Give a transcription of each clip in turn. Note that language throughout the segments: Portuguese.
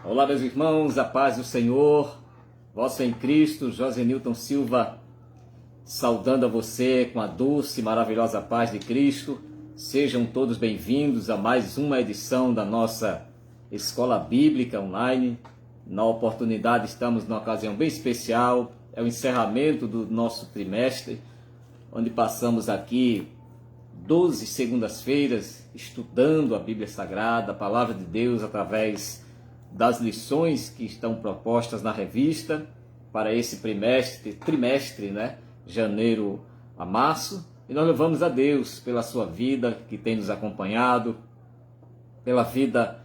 Olá, meus irmãos, a paz do Senhor, vosso em Cristo, José Newton Silva, saudando a você com a doce e maravilhosa paz de Cristo. Sejam todos bem-vindos a mais uma edição da nossa Escola Bíblica Online. Na oportunidade, estamos numa ocasião bem especial, é o encerramento do nosso trimestre, onde passamos aqui 12 segundas-feiras estudando a Bíblia Sagrada, a Palavra de Deus, através das lições que estão propostas na revista para esse trimestre, né? Janeiro a março. E nós louvamos a Deus pela sua vida que tem nos acompanhado, pela vida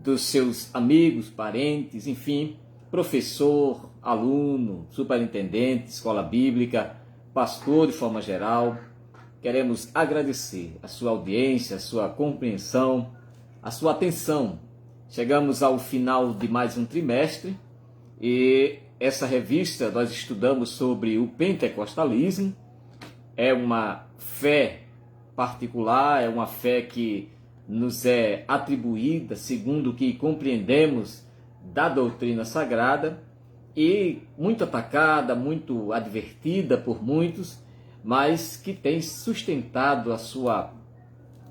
dos seus amigos, parentes, enfim, professor, aluno, superintendente, escola bíblica, pastor de forma geral. Queremos agradecer a sua audiência, a sua compreensão, a sua atenção. Chegamos ao final de mais um trimestre e essa revista nós estudamos sobre o pentecostalismo. É uma fé particular, é uma fé que nos é atribuída segundo o que compreendemos da doutrina sagrada e muito atacada, muito advertida por muitos, mas que tem sustentado a sua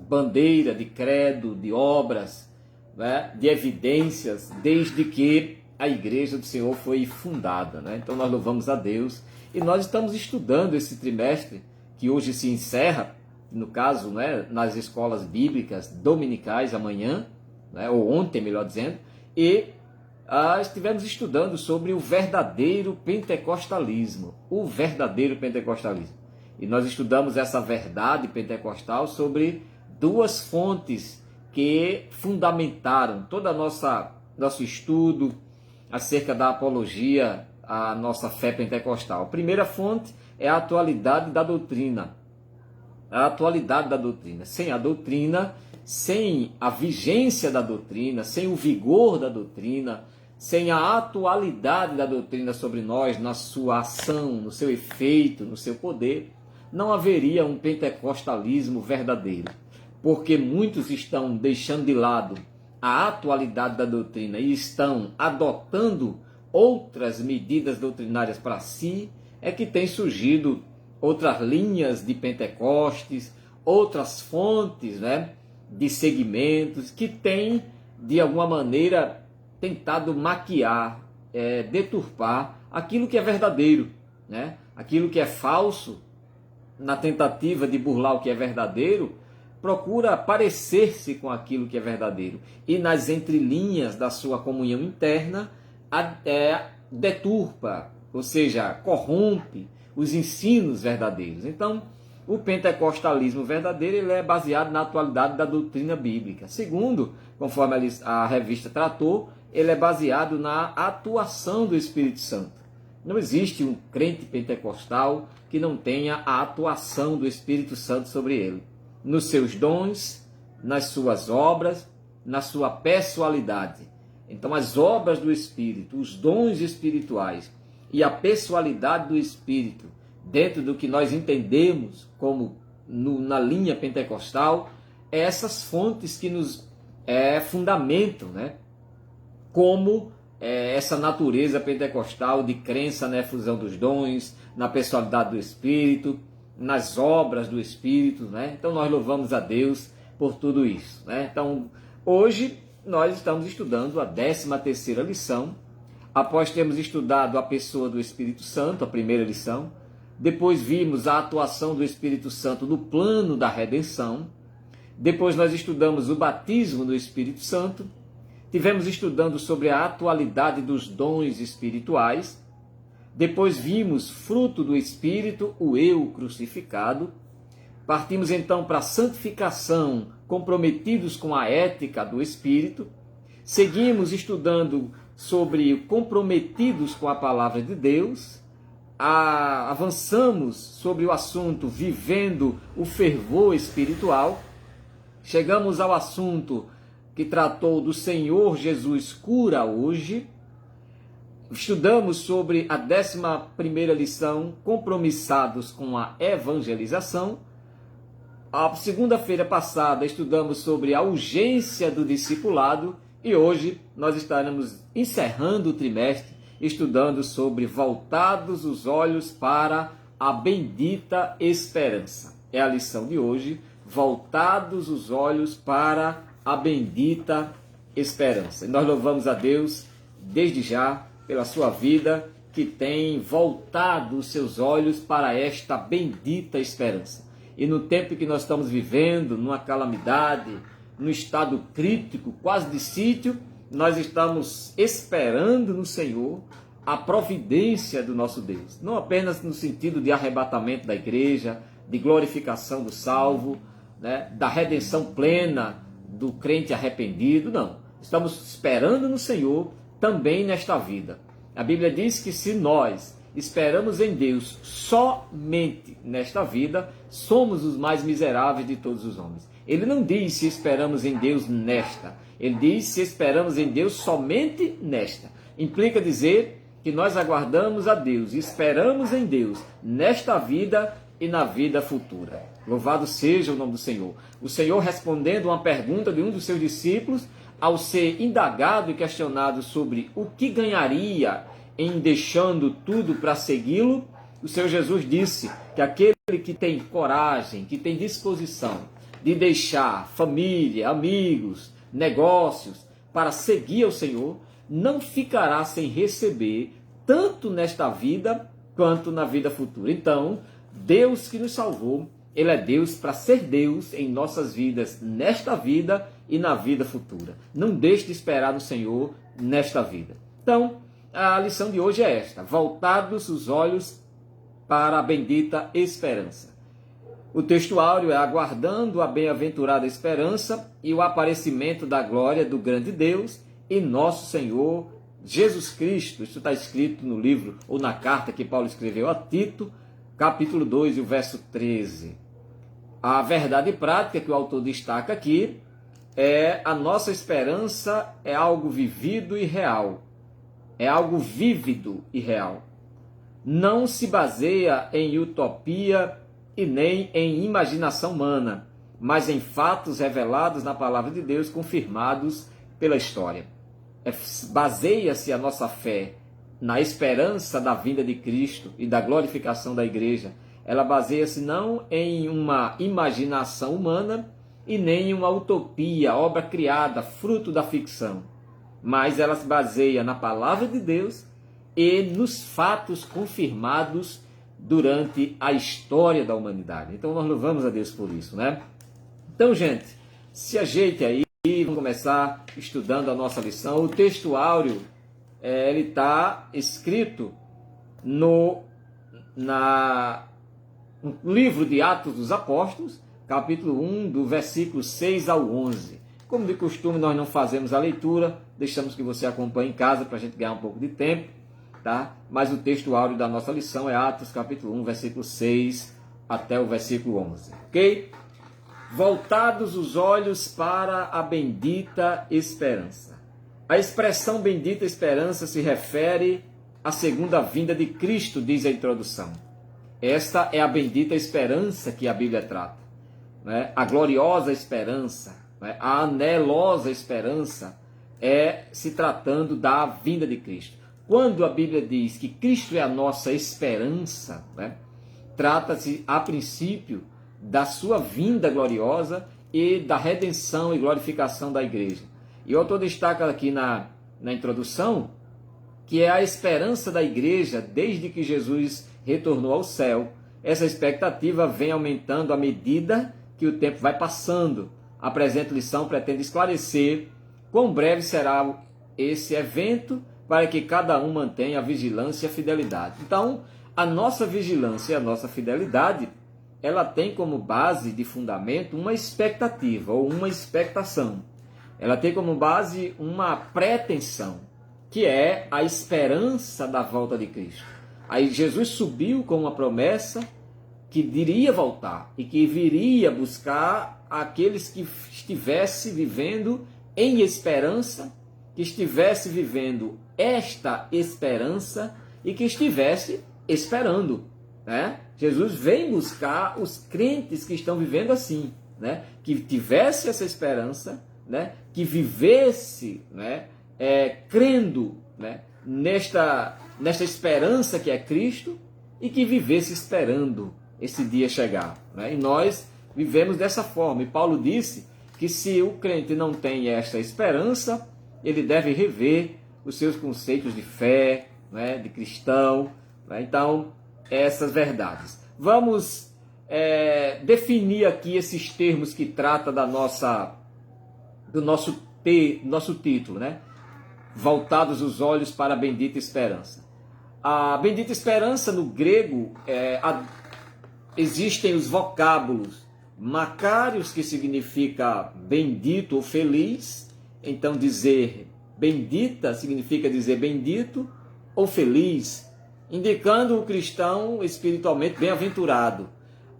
bandeira de credo, de obras, né, de evidências, desde que a Igreja do Senhor foi fundada, né? Então nós louvamos a Deus e nós estamos estudando esse trimestre que hoje se encerra, no caso, né, nas escolas bíblicas dominicais amanhã, né, ou ontem, melhor dizendo, e estivemos estudando sobre o verdadeiro pentecostalismo, E nós estudamos essa verdade pentecostal sobre duas fontes que fundamentaram todo nosso estudo acerca da apologia à nossa fé pentecostal. A primeira fonte é a atualidade da doutrina. A atualidade da doutrina. Sem a doutrina, sem a vigência da doutrina, sem o vigor da doutrina, sem a atualidade da doutrina sobre nós, na sua ação, no seu efeito, no seu poder, não haveria um pentecostalismo verdadeiro. Porque muitos estão deixando de lado a atualidade da doutrina e estão adotando outras medidas doutrinárias para si, é que tem surgido outras linhas de Pentecostes, outras fontes, né, de segmentos que têm, de alguma maneira, tentado maquiar, deturpar aquilo que é verdadeiro, né? Aquilo que é falso, na tentativa de burlar o que é verdadeiro, procura parecer-se com aquilo que é verdadeiro. E nas entrelinhas da sua comunhão interna, deturpa, ou seja, corrompe os ensinos verdadeiros. Então, o pentecostalismo verdadeiro ele é baseado na atualidade da doutrina bíblica. Segundo, conforme a revista tratou, ele é baseado na atuação do Espírito Santo. Não existe um crente pentecostal que não tenha a atuação do Espírito Santo sobre ele, nos seus dons, nas suas obras, na sua pessoalidade. Então, as obras do Espírito, os dons espirituais e a pessoalidade do Espírito, dentro do que nós entendemos como na linha pentecostal, essas fontes que nos fundamentam, né? Como essa natureza pentecostal de crença na efusão dos dons, na pessoalidade do Espírito, nas obras do Espírito, né? Então nós louvamos a Deus por tudo isso, né? Então hoje nós estamos estudando a 13ª lição, após termos estudado a pessoa do Espírito Santo, a primeira lição. Depois vimos a atuação do Espírito Santo no plano da redenção. Depois nós estudamos o batismo do Espírito Santo. Tivemos estudando sobre a atualidade dos dons espirituais. Depois vimos fruto do Espírito, o eu crucificado. Partimos então para a santificação, comprometidos com a ética do Espírito. Seguimos estudando sobre comprometidos com a palavra de Deus. Avançamos sobre o assunto vivendo o fervor espiritual. Chegamos ao assunto que tratou do Senhor Jesus cura hoje. Estudamos sobre a 11ª lição, compromissados com a evangelização. A segunda-feira passada estudamos sobre a urgência do discipulado E hoje nós estaremos encerrando o trimestre estudando sobre voltados os olhos para a bendita esperança. É a lição de hoje, voltados os olhos para a bendita esperança. E nós louvamos a Deus desde já pela sua vida, que tem voltado os seus olhos para esta bendita esperança. E no tempo que nós estamos vivendo, numa calamidade, num estado crítico, quase de sítio, nós estamos esperando no Senhor a providência do nosso Deus. Não apenas no sentido de arrebatamento da igreja, de glorificação do salvo, né, da redenção plena do crente arrependido, não. Estamos esperando no Senhor também nesta vida. A Bíblia diz que se nós esperamos em Deus somente nesta vida, somos os mais miseráveis de todos os homens. Ele não diz se esperamos em Deus nesta, ele diz se esperamos em Deus somente nesta. Implica dizer que nós aguardamos a Deus e esperamos em Deus nesta vida e na vida futura. Louvado seja o nome do Senhor. O Senhor, respondendo uma pergunta de um dos seus discípulos, ao ser indagado e questionado sobre o que ganharia em deixando tudo para segui-lo, o Senhor Jesus disse que aquele que tem coragem, que tem disposição de deixar família, amigos, negócios para seguir ao Senhor, não ficará sem receber tanto nesta vida quanto na vida futura. Então, Deus que nos salvou, Ele é Deus para ser Deus em nossas vidas, nesta vida e na vida futura. Não deixe de esperar no Senhor nesta vida. Então, a lição de hoje é esta: voltados os olhos para a bendita esperança. O texto áureo é aguardando a bem-aventurada esperança e o aparecimento da glória do grande Deus e nosso Senhor Jesus Cristo. Isso está escrito no livro ou na carta que Paulo escreveu a Tito, capítulo 2 e o verso 13. A verdade prática que o autor destaca aqui é a nossa esperança é algo vivido e real. É algo vívido e real. Não se baseia em utopia e nem em imaginação humana, mas em fatos revelados na palavra de Deus, confirmados pela história. Baseia-se a nossa fé na esperança da vinda de Cristo e da glorificação da igreja. Ela baseia-se não em uma imaginação humana e nem em uma utopia, obra criada, fruto da ficção, mas ela se baseia na palavra de Deus e nos fatos confirmados durante a história da humanidade. Então nós louvamos a Deus por isso, né? Então, gente, se ajeite aí, vamos começar estudando a nossa lição. O texto áureo, ele está escrito no livro de Atos dos Apóstolos, capítulo 1, do versículo 6 ao 11. Como de costume, nós não fazemos a leitura, deixamos que você acompanhe em casa para a gente ganhar um pouco de tempo, tá? Mas o texto áureo da nossa lição é Atos, capítulo 1, versículo 6 até o versículo 11, ok? Voltados os olhos para a bendita esperança. A expressão bendita esperança se refere à segunda vinda de Cristo, diz a introdução. Esta é a bendita esperança que a Bíblia trata, né? A gloriosa esperança, né? A anelosa esperança é se tratando da vinda de Cristo. Quando a Bíblia diz que Cristo é a nossa esperança, né? Trata-se, a princípio, da sua vinda gloriosa e da redenção e glorificação da igreja. E o autor destaca aqui na introdução que é a esperança da igreja desde que Jesus retornou ao céu. Essa expectativa vem aumentando à medida que o tempo vai passando. A presente lição pretende esclarecer quão breve será esse evento para que cada um mantenha a vigilância e a fidelidade. Então, a nossa vigilância e a nossa fidelidade, ela tem como base de fundamento uma expectativa ou uma expectação. Ela tem como base uma pretensão, que é a esperança da volta de Cristo. Aí Jesus subiu com uma promessa que iria voltar e que viria buscar aqueles que estivessem vivendo em esperança, que estivesse vivendo esta esperança e que estivesse esperando, né? Jesus vem buscar os crentes que estão vivendo assim, né? Que tivesse essa esperança, né, que vivesse, né, crendo, né, nesta esperança que é Cristo, e que vivesse esperando esse dia chegar, né? E nós vivemos dessa forma. E Paulo disse que se o crente não tem esta esperança, ele deve rever os seus conceitos de fé, né, de cristão, né? Então, essas verdades. Vamos definir aqui esses termos que trata do nosso título, né? Voltados os olhos para a bendita esperança. A bendita esperança, no grego, existem os vocábulos macários, que significa bendito ou feliz. Então, dizer bendita significa dizer bendito ou feliz, indicando o cristão espiritualmente bem-aventurado.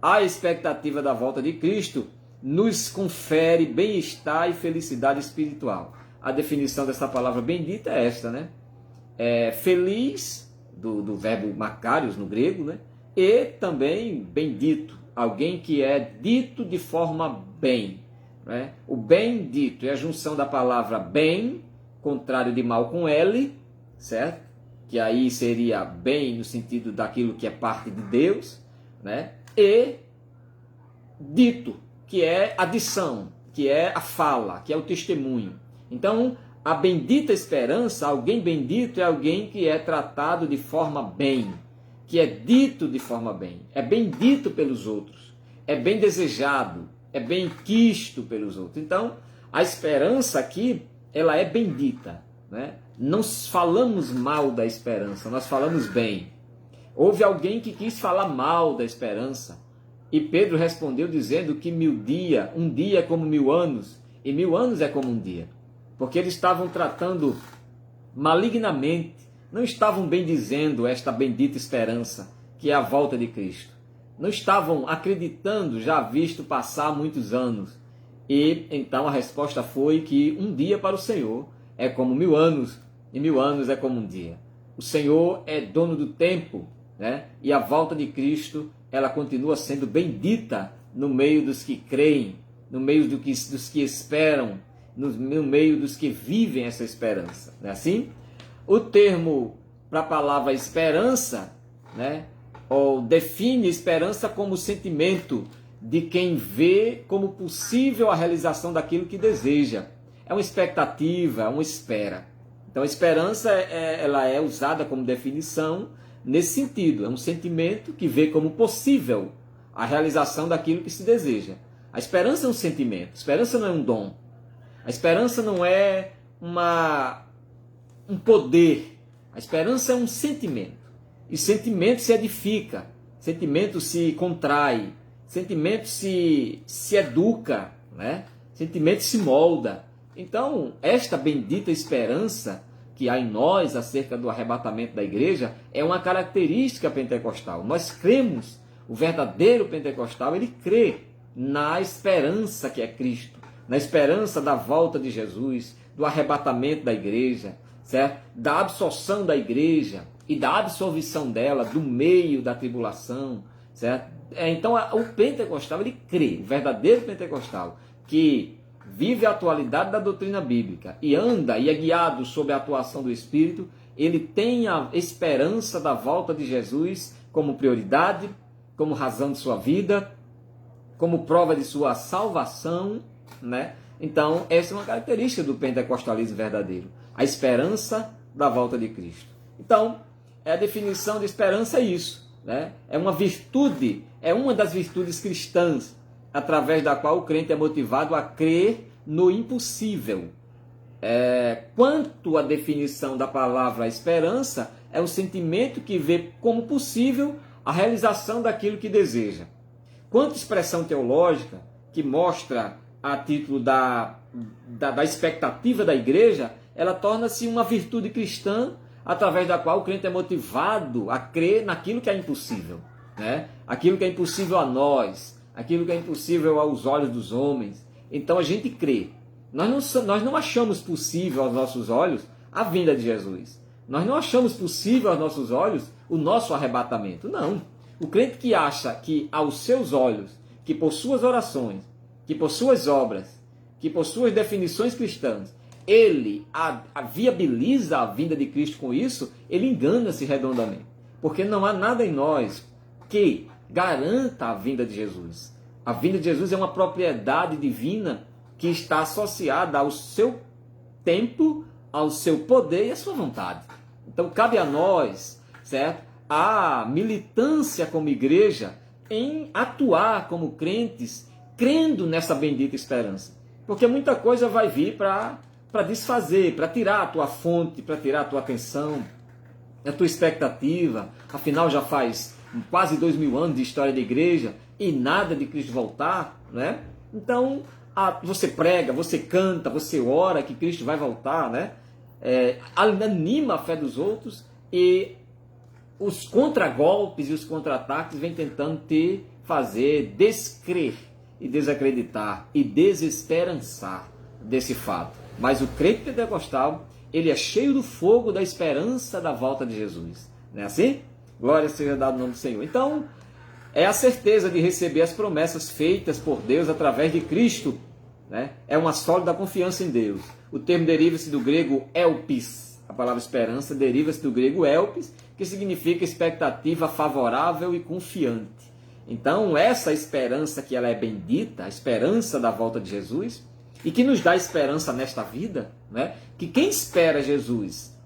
A expectativa da volta de Cristo nos confere bem-estar e felicidade espiritual. A definição dessa palavra bendita é esta, né? Feliz, do verbo macários no grego, né? E também bendito, alguém que é dito de forma bem, né? O bendito é a junção da palavra bem, contrário de mal com L, certo? Que aí seria bem no sentido daquilo que é parte de Deus, né? E dito, que é adição, que é a fala, que é o testemunho. Então, a bendita esperança, alguém bendito é alguém que é tratado de forma bem, que é dito de forma bem, é bem dito pelos outros, é bem desejado, é bem quisto pelos outros. Então, a esperança aqui, ela é bendita, né? Não falamos mal da esperança, nós falamos bem. Houve alguém que quis falar mal da esperança, e Pedro respondeu dizendo que um dia é como 1000 anos, e 1000 anos é como um dia. Porque eles estavam tratando malignamente, não estavam bendizendo esta bendita esperança, que é a volta de Cristo. Não estavam acreditando, já visto passar muitos anos. E então a resposta foi que um dia para o Senhor é como 1000 anos, e 1000 anos é como um dia. O Senhor é dono do tempo, né? E a volta de Cristo, ela continua sendo bendita no meio dos que creem, no meio dos que esperam, no meio dos que vivem essa esperança. Não é assim? O termo para a palavra esperança, né, ou define esperança como o sentimento de quem vê como possível a realização daquilo que deseja. É uma expectativa, é uma espera. Então a esperança ela é usada como definição nesse sentido. É um sentimento que vê como possível a realização daquilo que se deseja. A esperança é um sentimento, a esperança não é um dom. A esperança não é um poder. A esperança é um sentimento. E sentimento se edifica, sentimento se contrai, sentimento se educa, né? Sentimento se molda. Então, esta bendita esperança que há em nós acerca do arrebatamento da igreja é uma característica pentecostal. Nós cremos, o verdadeiro pentecostal, ele crê na esperança que é Cristo, na esperança da volta de Jesus, do arrebatamento da igreja, certo? Da absorção da igreja e da absolvição dela do meio da tribulação, certo? Então o pentecostal, ele crê, o verdadeiro pentecostal, que vive a atualidade da doutrina bíblica e anda e é guiado sob a atuação do Espírito, ele tem a esperança da volta de Jesus como prioridade, como razão de sua vida, como prova de sua salvação, né? Então, essa é uma característica do pentecostalismo verdadeiro, a esperança da volta de Cristo. Então, a definição de esperança é isso, né? É uma virtude, é uma das virtudes cristãs, através da qual o crente é motivado a crer no impossível. Quanto à definição da palavra esperança, é um sentimento que vê como possível a realização daquilo que deseja. Quanto à expressão teológica, que mostra a título da expectativa da igreja, ela torna-se uma virtude cristã, através da qual o crente é motivado a crer naquilo que é impossível, né? Aquilo que é impossível a nós, aquilo que é impossível aos olhos dos homens. Então a gente crê. Nós não achamos possível aos nossos olhos a vinda de Jesus. Nós não achamos possível aos nossos olhos o nosso arrebatamento. Não. O crente que acha que aos seus olhos, que por suas orações, que por suas obras, que por suas definições cristãs, ele viabiliza a vinda de Cristo com isso, ele engana-se redondamente. Porque não há nada em nós que garanta a vinda de Jesus. A vinda de Jesus é uma propriedade divina que está associada ao seu tempo, ao seu poder e à sua vontade. Então cabe a nós, certo? A militância como igreja em atuar como crentes, crendo nessa bendita esperança. Porque muita coisa vai vir para desfazer, para tirar a tua fonte, para tirar a tua atenção, a tua expectativa. Afinal, já faz quase 2000 anos de história da igreja e nada de Cristo voltar, né? Então, você prega, você canta, você ora que Cristo vai voltar, né? Anima a fé dos outros e os contragolpes e os contra-ataques vêm tentando te fazer descrer e desacreditar e desesperançar desse fato. Mas o crente pentecostal, ele é cheio do fogo da esperança da volta de Jesus. Não é assim? Glória seja dada no nome do Senhor. Então, é a certeza de receber as promessas feitas por Deus através de Cristo. Né? É uma sólida confiança em Deus. O termo deriva-se do grego elpis. A palavra esperança deriva-se do grego elpis, que significa expectativa favorável e confiante. Então, essa esperança que ela é bendita, a esperança da volta de Jesus, e que nos dá esperança nesta vida, né? Que quem espera Jesus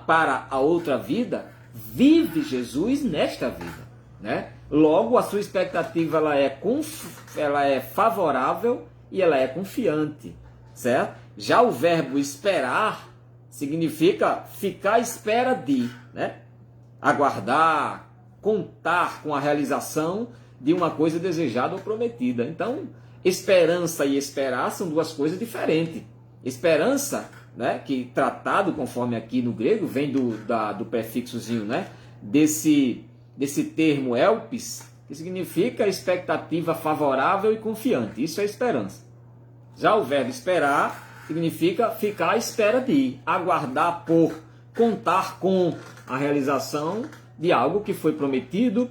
para a outra vida, vive Jesus nesta vida. Né? Logo, a sua expectativa ela é favorável e ela é confiante. Certo? Já o verbo esperar significa ficar à espera de, né? Aguardar, contar com a realização de uma coisa desejada ou prometida. Então, esperança e esperar são duas coisas diferentes. Esperança, né, que tratado conforme aqui no grego, vem do prefixozinho, né, desse termo elpis, que significa expectativa favorável e confiante. Isso é esperança. Já o verbo esperar significa ficar à espera de, aguardar por, contar com a realização de algo que foi prometido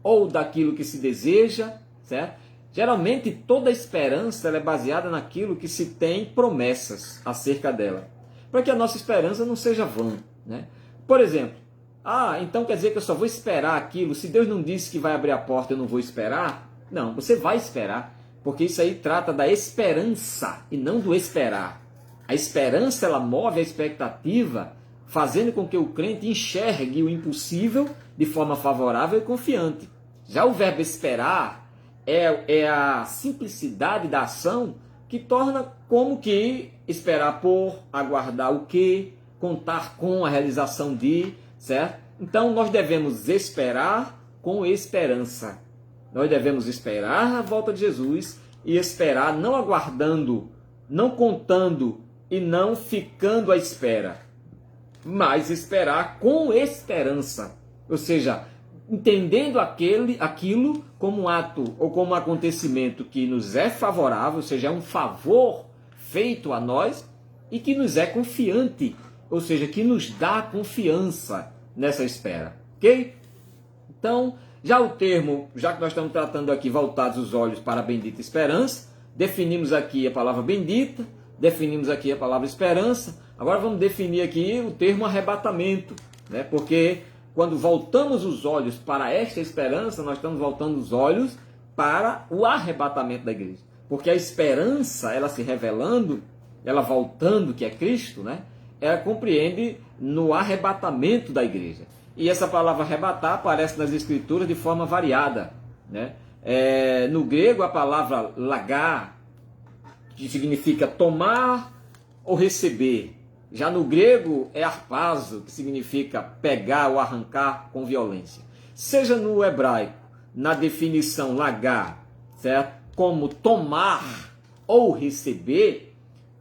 ou daquilo que se deseja, certo? Geralmente toda esperança ela é baseada naquilo que se tem promessas acerca dela, para que a nossa esperança não seja vã, né? Por exemplo, então quer dizer que eu só vou esperar aquilo, se Deus não disse que vai abrir a porta eu não vou esperar? Não, você vai esperar, porque isso aí trata da esperança e não do esperar. A esperança ela move a expectativa, fazendo com que o crente enxergue o impossível de forma favorável e confiante. Já o verbo esperar é a simplicidade da ação que torna como que esperar por, aguardar o que, contar com a realização de, certo? Então nós devemos esperar com esperança. Nós devemos esperar a volta de Jesus e esperar não aguardando, não contando e não ficando à espera, mas esperar com esperança. Ou seja, entendendo aquilo como um ato ou como um acontecimento que nos é favorável, ou seja, é um favor feito a nós e que nos é confiante, ou seja, que nos dá confiança nessa espera, ok? Então, já o termo, já que nós estamos tratando aqui voltados os olhos para a bendita esperança, definimos aqui a palavra bendita, definimos aqui a palavra esperança, agora vamos definir aqui o termo arrebatamento, né? Porque quando voltamos os olhos para esta esperança, nós estamos voltando os olhos para o arrebatamento da igreja. Porque a esperança, ela se revelando, ela voltando, que é Cristo, né? Ela compreende no arrebatamento da igreja. E essa palavra arrebatar aparece nas Escrituras de forma variada, né? No grego, a palavra lagar, que significa tomar ou receber. Já no grego é harpazo, que significa pegar ou arrancar com violência. Seja no hebraico, na definição lagar, certo? Como tomar ou receber,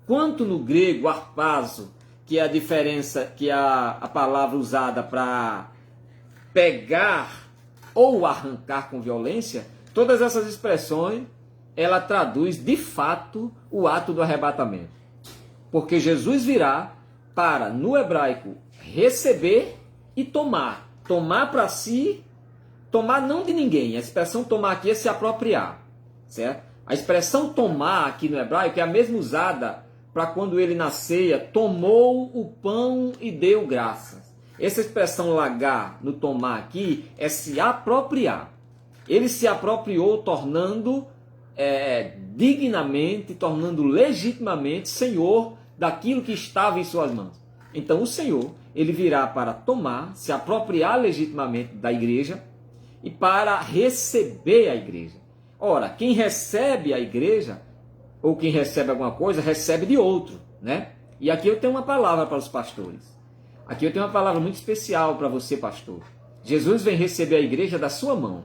quanto no grego harpazo, que é a diferença, que é a palavra usada para pegar ou arrancar com violência, todas essas expressões, ela traduz de fato o ato do arrebatamento. Porque Jesus virá para, no hebraico, receber e tomar. Tomar para si, tomar não de ninguém. A expressão tomar aqui é se apropriar, certo? A expressão tomar aqui no hebraico é a mesma usada para quando ele na ceia tomou o pão e deu graças. Essa expressão lagar no tomar aqui é se apropriar. Ele se apropriou tornando dignamente, tornando legitimamente senhor daquilo que estava em suas mãos. Então o Senhor, ele virá para tomar, se apropriar legitimamente da igreja e para receber a igreja. Ora, quem recebe a igreja, ou quem recebe alguma coisa, recebe de outro, né? E aqui eu tenho uma palavra para os pastores. Aqui eu tenho uma palavra muito especial para você, pastor. Jesus vem receber a igreja da sua mão.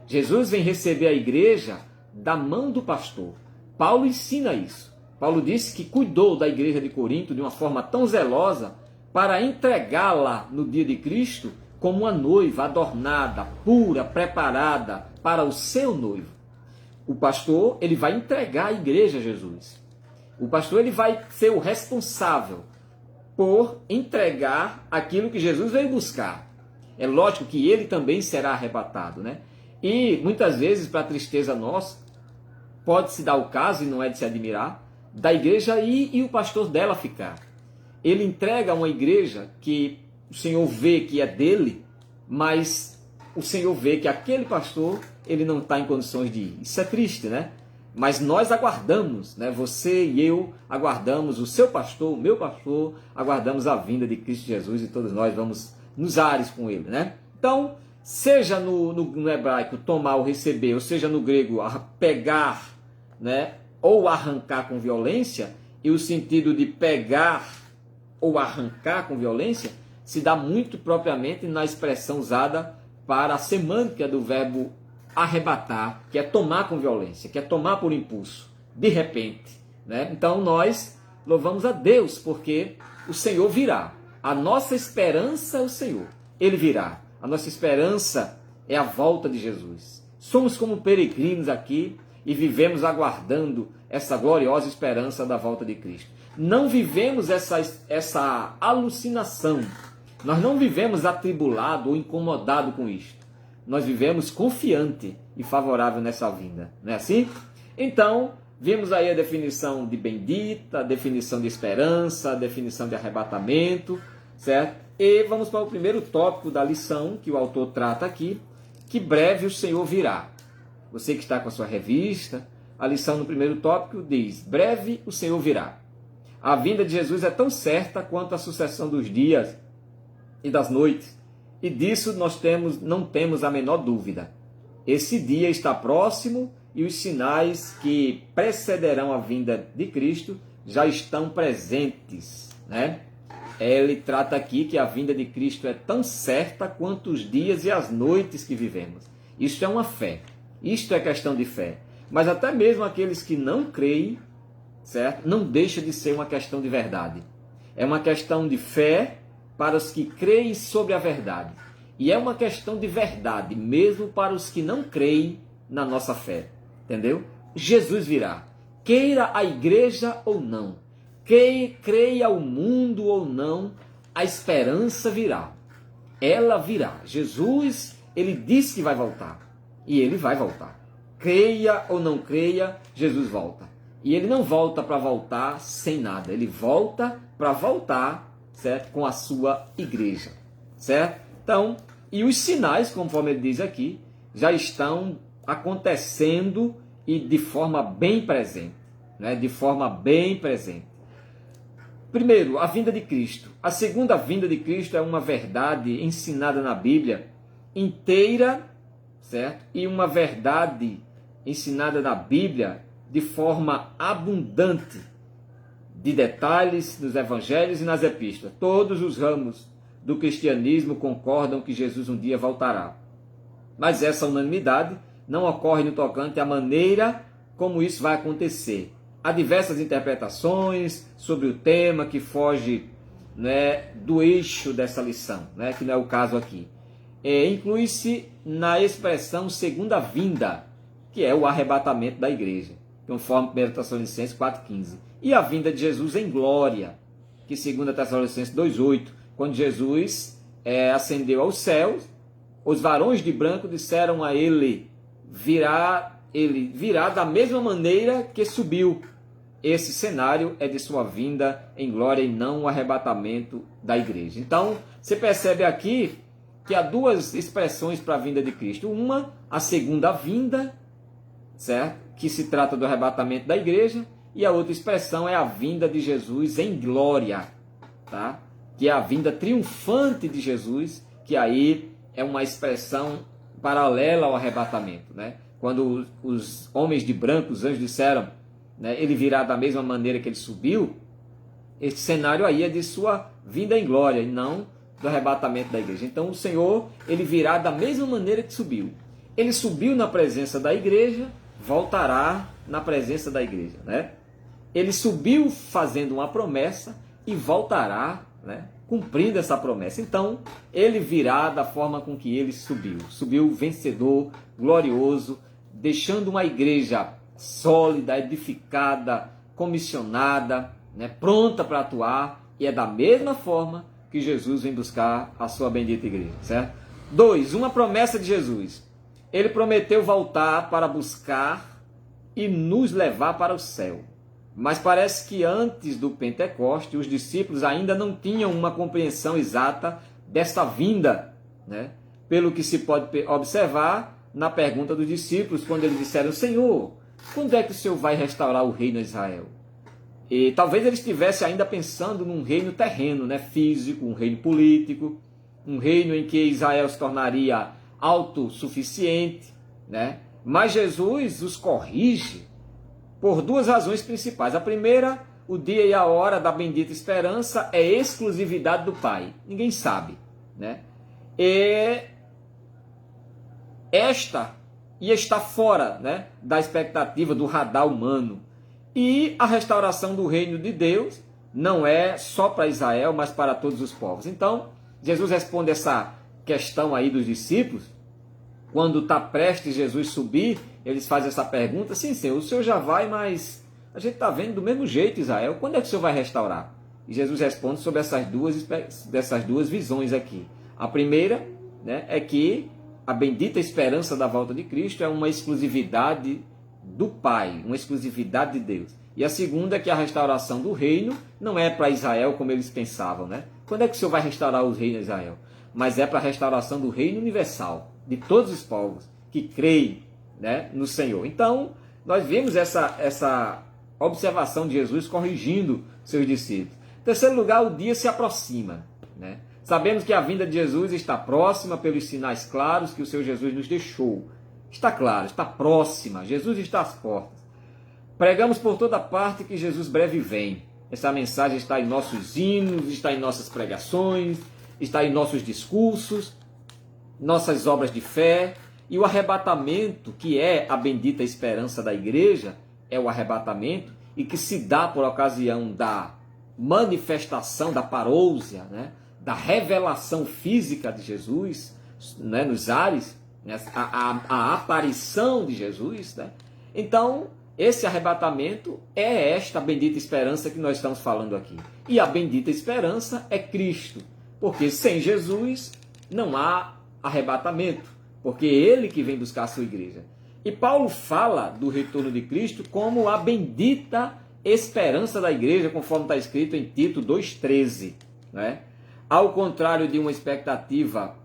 Jesus vem receber a igreja da mão do pastor. Paulo ensina isso. Paulo disse que cuidou da igreja de Corinto de uma forma tão zelosa para entregá-la no dia de Cristo como uma noiva adornada, pura, preparada para o seu noivo. O pastor, ele vai entregar a igreja a Jesus. O pastor, ele vai ser o responsável por entregar aquilo que Jesus veio buscar. É lógico que ele também será arrebatado, né? E muitas vezes, para a tristeza nossa, pode-se dar o caso, e não é de se admirar, da igreja ir e o pastor dela ficar. Ele entrega uma igreja que o Senhor vê que é dele, mas o Senhor vê que aquele pastor, ele não está em condições de ir. Isso é triste, né? Mas nós aguardamos, né? Você e eu aguardamos o seu pastor, o meu pastor, aguardamos a vinda de Cristo Jesus e todos nós vamos nos ares com ele, né? Então, seja no hebraico tomar ou receber, ou seja no grego pegar, né? Ou arrancar com violência, e o sentido de pegar ou arrancar com violência se dá muito propriamente na expressão usada para a semântica do verbo arrebatar, que é tomar com violência, que é tomar por impulso, de repente, né? Então nós louvamos a Deus porque o Senhor virá. A nossa esperança é o Senhor, Ele virá. A nossa esperança é a volta de Jesus. Somos como peregrinos aqui e vivemos aguardando essa gloriosa esperança da volta de Cristo. Não vivemos essa alucinação. Nós não vivemos atribulado ou incomodado com isto. Nós vivemos confiante e favorável nessa vinda. Não é assim? Então, vimos aí a definição de bendita, a definição de esperança, a definição de arrebatamento, certo? E vamos para o primeiro tópico da lição que o autor trata aqui, que breve o Senhor virá. Você que está com a sua revista, a lição no primeiro tópico diz: breve o Senhor virá. A vinda de Jesus é tão certa quanto a sucessão dos dias e das noites, e disso nós não temos a menor dúvida. Esse dia está próximo e os sinais que precederão a vinda de Cristo já estão presentes, né? Ele trata aqui que a vinda de Cristo é tão certa quanto os dias e as noites que vivemos. Isto é uma fé. Isto é questão de fé. Mas até mesmo aqueles que não creem, certo? Não deixa de ser uma questão de verdade. É uma questão de fé para os que creem sobre a verdade. E é uma questão de verdade, mesmo para os que não creem na nossa fé. Entendeu? Jesus virá. Queira a igreja ou não. Creia o mundo ou não, a esperança virá. Ela virá. Jesus, ele disse que vai voltar. E ele vai voltar. Creia ou não creia, Jesus volta. E ele não volta para voltar sem nada. Ele volta para voltar, certo? Com a sua igreja, certo? Então, e os sinais, conforme ele diz aqui, já estão acontecendo e de forma bem presente, né? De forma bem presente. Primeiro, a vinda de Cristo. A segunda vinda de Cristo é uma verdade ensinada na Bíblia inteira, certo? E uma verdade ensinada na Bíblia de forma abundante, de detalhes nos evangelhos e nas epístolas. Todos os ramos do cristianismo concordam que Jesus um dia voltará. Mas essa unanimidade não ocorre no tocante à maneira como isso vai acontecer. Há diversas interpretações sobre o tema que foge, né, do eixo dessa lição, né, que não é o caso aqui. Inclui-se na expressão segunda vinda, que é o arrebatamento da igreja, conforme 1 Tessalonicenses 4,15. E a vinda de Jesus em glória, que 2 Tessalonicenses 2,8, quando Jesus ascendeu aos céus, os varões de branco disseram a ele: virá ele virá da mesma maneira que subiu. Esse cenário é de sua vinda em glória e não o arrebatamento da igreja. Então, você percebe aqui que há duas expressões para a vinda de Cristo. Uma, a segunda vinda, certo? Que se trata do arrebatamento da igreja. E a outra expressão é a vinda de Jesus em glória, tá? Que é a vinda triunfante de Jesus, que aí é uma expressão paralela ao arrebatamento, né? Quando os homens de branco, os anjos disseram, né, ele virá da mesma maneira que ele subiu, esse cenário aí é de sua vinda em glória e não do arrebatamento da igreja. Então o Senhor, ele virá da mesma maneira que subiu. Ele subiu na presença da igreja, voltará na presença da igreja, né? Ele subiu fazendo uma promessa e voltará, né, cumprindo essa promessa. Então, ele virá da forma com que ele subiu. Subiu vencedor, glorioso, deixando uma igreja sólida, edificada, comissionada, né, pronta para atuar. E é da mesma forma que Jesus vem buscar a sua bendita igreja, certo? 2. Uma promessa de Jesus. Ele prometeu voltar para buscar e nos levar para o céu. Mas parece que antes do Pentecoste, os discípulos ainda não tinham uma compreensão exata desta vinda, né? Pelo que se pode observar na pergunta dos discípulos, quando eles disseram, Senhor, quando é que o Senhor vai restaurar o reino de Israel? E talvez eles estivessem ainda pensando num reino terreno, né? Físico, um reino político, um reino em que Israel se tornaria autossuficiente, né? Mas Jesus os corrige por duas razões principais. A primeira, o dia e a hora da bendita esperança é exclusividade do Pai. Ninguém sabe, né? E esta está fora, né, da expectativa do radar humano. E a restauração do reino de Deus não é só para Israel, mas para todos os povos. Então, Jesus responde essa questão aí dos discípulos. Quando está prestes Jesus subir, eles fazem essa pergunta, sim, Senhor, o Senhor já vai, mas a gente está vendo do mesmo jeito, Israel, quando é que o Senhor vai restaurar? E Jesus responde sobre dessas duas visões aqui. A primeira, né, é que a bendita esperança da volta de Cristo é uma exclusividade do Pai, uma exclusividade de Deus. E a segunda é que a restauração do reino não é para Israel como eles pensavam, né? Quando é que o Senhor vai restaurar o reino de Israel? Mas é para a restauração do reino universal, de todos os povos que creem, né, no Senhor. Então, nós vemos essa observação de Jesus corrigindo seus discípulos. Em terceiro lugar, o dia se aproxima, né? Sabemos que a vinda de Jesus está próxima pelos sinais claros que o Senhor Jesus nos deixou. Está claro, está próxima, Jesus está às portas. Pregamos por toda parte que Jesus breve vem. Essa mensagem está em nossos hinos, está em nossas pregações, está em nossos discursos, nossas obras de fé. E o arrebatamento, que é a bendita esperança da igreja, é o arrebatamento e que se dá por ocasião da manifestação, da parousia, né, da revelação física de Jesus, né, nos ares, né, a aparição de Jesus, né? Então, esse arrebatamento é esta bendita esperança que nós estamos falando aqui. E a bendita esperança é Cristo, porque sem Jesus não há arrebatamento, porque é Ele que vem buscar a sua igreja. E Paulo fala do retorno de Cristo como a bendita esperança da igreja, conforme está escrito em Tito 2,13, né? Ao contrário de uma expectativa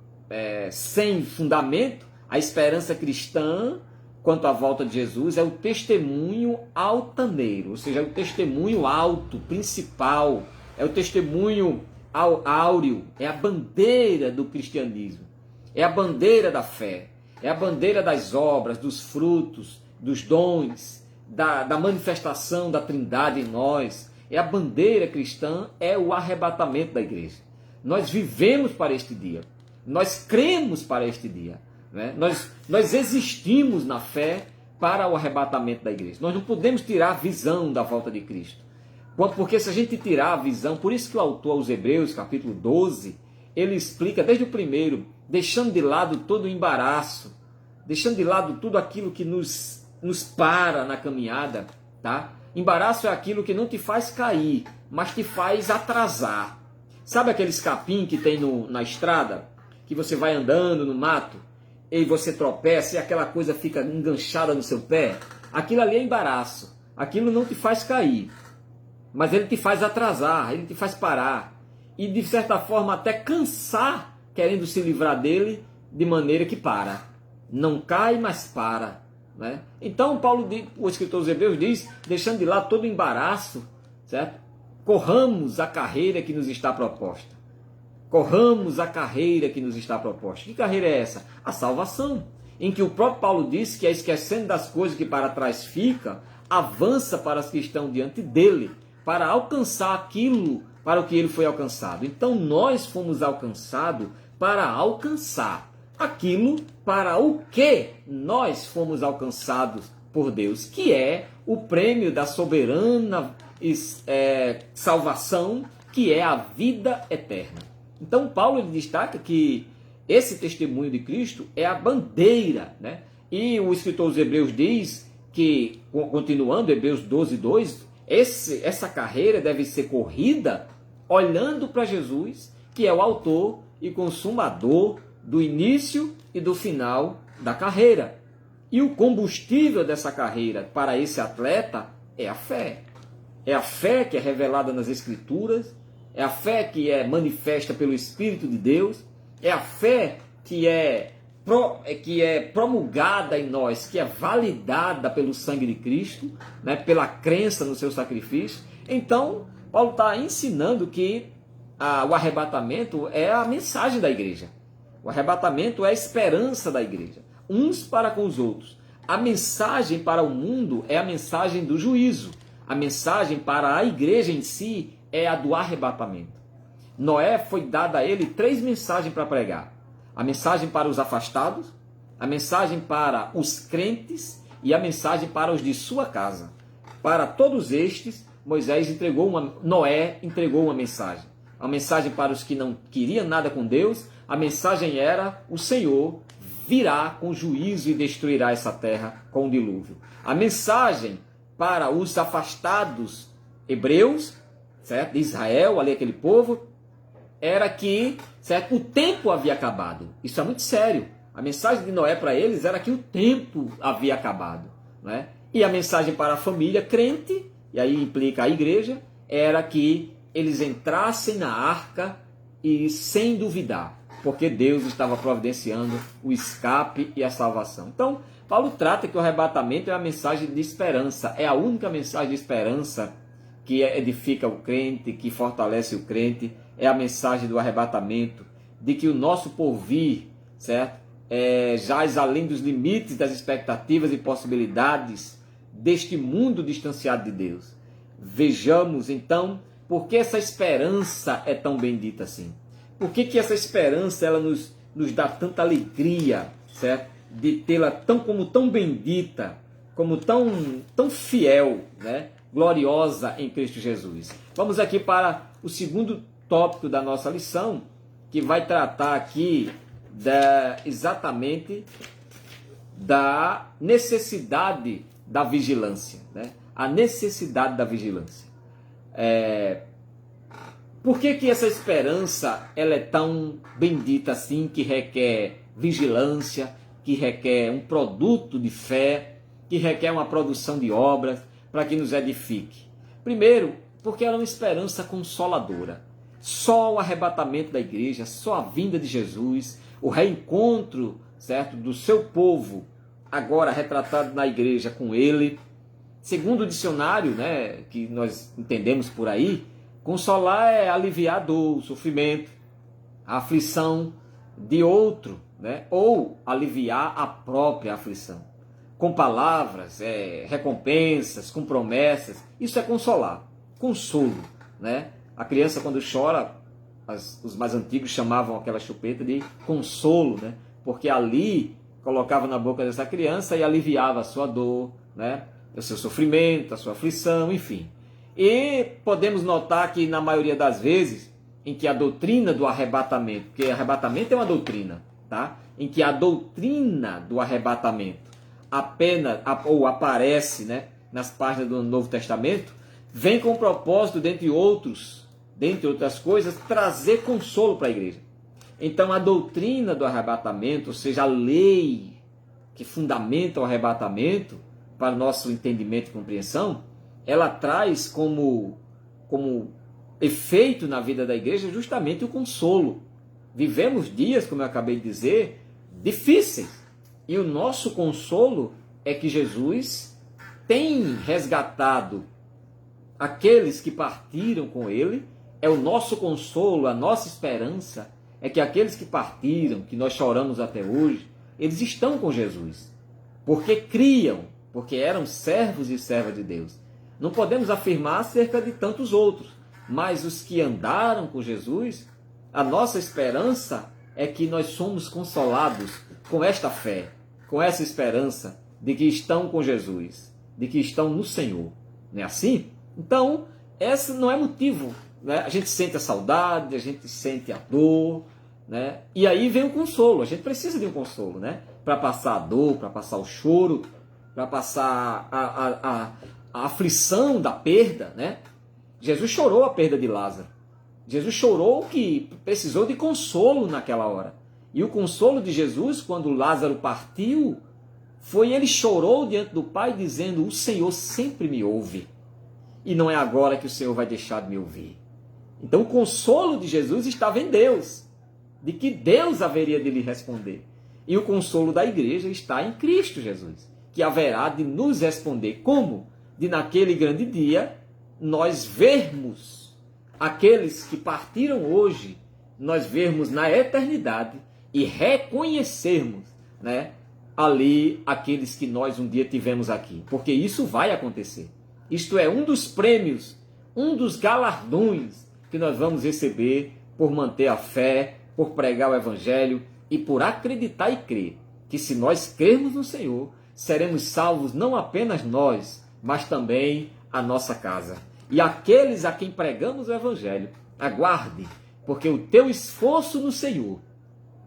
sem fundamento, a esperança cristã quanto à volta de Jesus é o testemunho altaneiro, ou seja, é o testemunho alto, principal, é o testemunho áureo, é a bandeira do cristianismo, é a bandeira da fé, é a bandeira das obras, dos frutos, dos dons, da manifestação da Trindade em nós. É a bandeira cristã, é o arrebatamento da igreja. Nós vivemos para este dia, nós cremos para este dia, né? Nós existimos na fé para o arrebatamento da igreja. Nós não podemos tirar a visão da volta de Cristo, porque se a gente tirar a visão, por isso que o autor aos Hebreus, capítulo 12, ele explica desde o primeiro, deixando de lado todo o embaraço, deixando de lado tudo aquilo que nos para na caminhada, tá? Embaraço é aquilo que não te faz cair, mas te faz atrasar. Sabe aqueles capim que tem na estrada, que você vai andando no mato, e você tropeça e aquela coisa fica enganchada no seu pé, aquilo ali é embaraço, aquilo não te faz cair, mas ele te faz atrasar, ele te faz parar e de certa forma até cansar querendo se livrar dele, de maneira que para, não cai, mas para, né? Então Paulo, o escritor dos Hebreus diz, deixando de lado todo o embaraço, certo? Corramos a carreira que nos está proposta. Corramos a carreira que nos está proposta. Que carreira é essa? A salvação, em que o próprio Paulo disse que é esquecendo das coisas que para trás fica, avança para as que estão diante dele, para alcançar aquilo para o que ele foi alcançado. Então nós fomos alcançados para alcançar aquilo para o que nós fomos alcançados por Deus, que é o prêmio da soberana salvação, que é a vida eterna. Então Paulo ele destaca que esse testemunho de Cristo é a bandeira, né? E o escritor dos Hebreus diz que, continuando, Hebreus 12:2, essa carreira deve ser corrida olhando para Jesus, que é o autor e consumador do início e do final da carreira. E o combustível dessa carreira para esse atleta é a fé. É a fé que é revelada nas Escrituras, é a fé que é manifesta pelo Espírito de Deus, é a fé que é promulgada em nós, que é validada pelo sangue de Cristo, né, pela crença no seu sacrifício. Então, Paulo está ensinando que o arrebatamento é a mensagem da igreja. O arrebatamento é a esperança da igreja, uns para com os outros. A mensagem para o mundo é a mensagem do juízo. A mensagem para a igreja em si é a do arrebatamento. Noé foi dada a ele 3 mensagens para pregar. A mensagem para os afastados, a mensagem para os crentes e a mensagem para os de sua casa. Para todos estes, Noé entregou uma mensagem. A mensagem para os que não queriam nada com Deus, a mensagem era: o Senhor virá com juízo e destruirá essa terra com o dilúvio. A mensagem para os afastados hebreus, certo? De Israel, ali aquele povo, era que, certo, o tempo havia acabado. Isso é muito sério. A mensagem de Noé para eles era que o tempo havia acabado, né? E a mensagem para a família crente, e aí implica a igreja, era que eles entrassem na arca e sem duvidar, porque Deus estava providenciando o escape e a salvação. Então, Paulo trata que o arrebatamento é a mensagem de esperança, é a única mensagem de esperança que edifica o crente, que fortalece o crente, é a mensagem do arrebatamento, de que o nosso porvir, certo, jaz além dos limites das expectativas e possibilidades deste mundo distanciado de Deus. Vejamos então por que essa esperança é tão bendita assim. Por que essa esperança ela nos dá tanta alegria, certo? De tê-la como tão bendita, como tão fiel, né? Gloriosa em Cristo Jesus. Vamos aqui para o segundo tópico da nossa lição, que vai tratar aqui exatamente da necessidade da vigilância, né? A necessidade da vigilância. Por que essa esperança ela é tão bendita assim, que requer vigilância, que requer um produto de fé, que requer uma produção de obras para que nos edifique? Primeiro, porque ela é uma esperança consoladora. Só o arrebatamento da igreja, só a vinda de Jesus, o reencontro, certo, do seu povo, agora retratado na igreja com ele. Segundo o dicionário, né, que nós entendemos por aí, consolar é aliviar a dor, o sofrimento, a aflição de outro, né, ou aliviar a própria aflição. Com palavras, recompensas, com promessas, isso é consolar, consolo, né? A criança, quando chora, os mais antigos chamavam aquela chupeta de consolo, né? Porque ali colocava na boca dessa criança e aliviava a sua dor, né? O seu sofrimento, a sua aflição, enfim. E podemos notar que na maioria das vezes em que a doutrina do arrebatamento, porque arrebatamento é uma doutrina, tá? Em que a doutrina do arrebatamento apenas ou aparece, né, nas páginas do Novo Testamento, vem com o propósito, dentre outras coisas, trazer consolo para a igreja. Então a doutrina do arrebatamento, ou seja, a lei que fundamenta o arrebatamento, para o nosso entendimento e compreensão, ela traz como efeito na vida da igreja justamente o consolo. Vivemos dias, como eu acabei de dizer, difíceis. E o nosso consolo é que Jesus tem resgatado aqueles que partiram com ele. É o nosso consolo, a nossa esperança é que aqueles que partiram, que nós choramos até hoje, eles estão com Jesus. Porque criam, porque eram servos e servas de Deus. Não podemos afirmar acerca de tantos outros, mas os que andaram com Jesus, a nossa esperança é que nós somos consolados com esta fé, com essa esperança de que estão com Jesus, de que estão no Senhor. Não é assim? Então, esse não é motivo, né? A gente sente a saudade, a gente sente a dor, né? E aí vem o consolo. A gente precisa de um consolo, né? Para passar a dor, para passar o choro, para passar a aflição da perda, né? Jesus chorou a perda de Lázaro. Jesus chorou que precisou de consolo naquela hora. E o consolo de Jesus, quando Lázaro partiu, foi ele chorou diante do Pai dizendo: o Senhor sempre me ouve. E não é agora que o Senhor vai deixar de me ouvir. Então o consolo de Jesus estava em Deus, de que Deus haveria de lhe responder. E o consolo da igreja está em Cristo Jesus, que haverá de nos responder. Como? De naquele grande dia nós vermos aqueles que partiram hoje, nós vermos na eternidade e reconhecermos, né, ali aqueles que nós um dia tivemos aqui. Porque isso vai acontecer. Isto é um dos prêmios, um dos galardões que nós vamos receber por manter a fé, por pregar o Evangelho e por acreditar e crer que se nós crermos no Senhor, seremos salvos não apenas nós, mas também a nossa casa. E aqueles a quem pregamos o Evangelho, aguarde, porque o teu esforço no Senhor,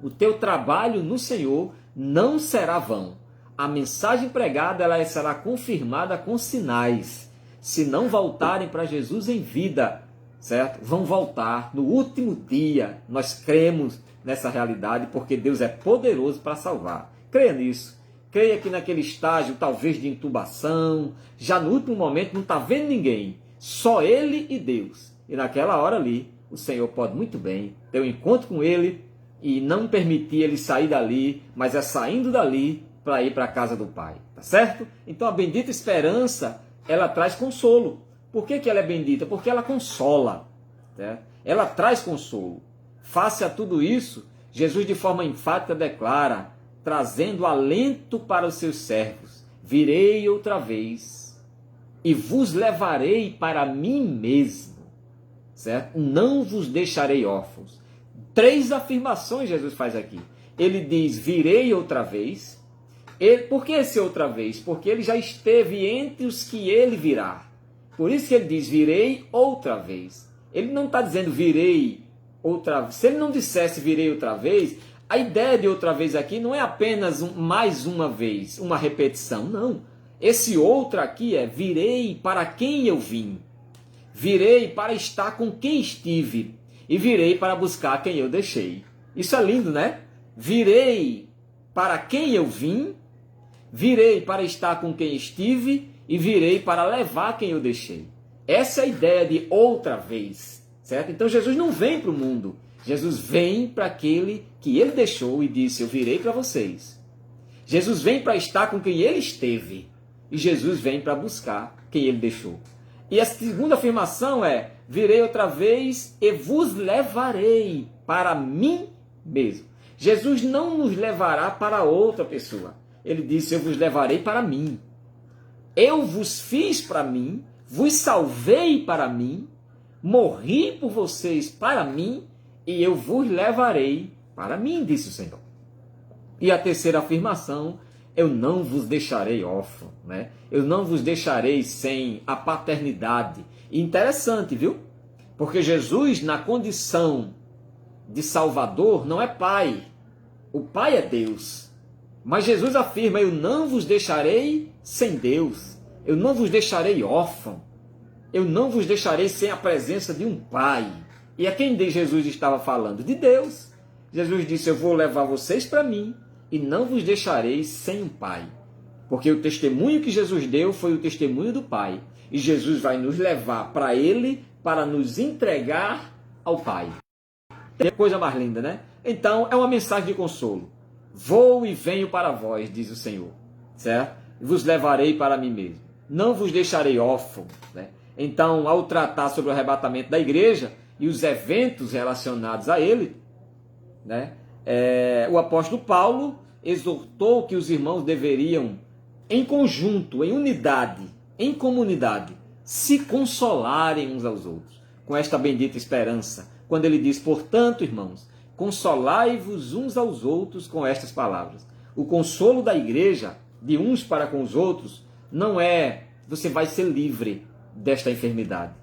o teu trabalho no Senhor não será vão. A mensagem pregada ela será confirmada com sinais. Se não voltarem para Jesus em vida, certo? Vão voltar no último dia. Nós cremos nessa realidade porque Deus é poderoso para salvar. Creia nisso. Creia que naquele estágio, talvez de intubação, já no último momento não está vendo ninguém. Só Ele e Deus. E naquela hora ali, o Senhor pode muito bem ter um encontro com Ele e não permitir Ele sair dali, mas é saindo dali para ir para a casa do Pai. Tá certo? Então a bendita esperança, ela traz consolo. Por que ela é bendita? Porque ela consola. Certo? Ela traz consolo. Face a tudo isso, Jesus de forma enfática declara, trazendo alento para os seus servos: virei outra vez e vos levarei para mim mesmo, certo? Não vos deixarei órfãos. 3 afirmações Jesus faz aqui. Ele diz: virei outra vez. Por que esse outra vez? Porque ele já esteve entre os que ele virá. Por isso que ele diz: virei outra vez. Ele não está dizendo virei outra vez. Se ele não dissesse virei outra vez, a ideia de outra vez aqui não é apenas mais uma vez, uma repetição. Não. Esse outra aqui é: virei para quem eu vim. Virei para estar com quem estive. E virei para buscar quem eu deixei. Isso é lindo, né? Virei para quem eu vim. Virei para estar com quem estive. E virei para levar quem eu deixei. Essa é a ideia de outra vez. Certo? Então Jesus não vem para o mundo. Jesus vem para aquele que ele deixou e disse: eu virei para vocês. Jesus vem para estar com quem ele esteve. E Jesus vem para buscar quem ele deixou. E a segunda afirmação é: virei outra vez e vos levarei para mim mesmo. Jesus não nos levará para outra pessoa. Ele disse: eu vos levarei para mim. Eu vos fiz para mim, vos salvei para mim, morri por vocês para mim, e eu vos levarei para mim, disse o Senhor. E a terceira afirmação: eu não vos deixarei órfão, né? Eu não vos deixarei sem a paternidade. E interessante, viu? Porque Jesus, na condição de Salvador, não é Pai. O Pai é Deus. Mas Jesus afirma: eu não vos deixarei sem Deus. Eu não vos deixarei órfão. Eu não vos deixarei sem a presença de um Pai. E a quem Jesus estava falando? De Deus. Jesus disse: eu vou levar vocês para mim e não vos deixarei sem um Pai. Porque o testemunho que Jesus deu foi o testemunho do Pai. E Jesus vai nos levar para Ele para nos entregar ao Pai. Tem coisa mais linda, né? Então, é uma mensagem de consolo. Vou e venho para vós, diz o Senhor, certo? E vos levarei para mim mesmo. Não vos deixarei órfãos, né? Então, ao tratar sobre o arrebatamento da igreja e os eventos relacionados a ele, né? O apóstolo Paulo exortou que os irmãos deveriam, em conjunto, em unidade, em comunidade, se consolarem uns aos outros, com esta bendita esperança, quando ele diz: portanto, irmãos, consolai-vos uns aos outros com estas palavras. O consolo da igreja, de uns para com os outros, não é você vai ser livre desta enfermidade.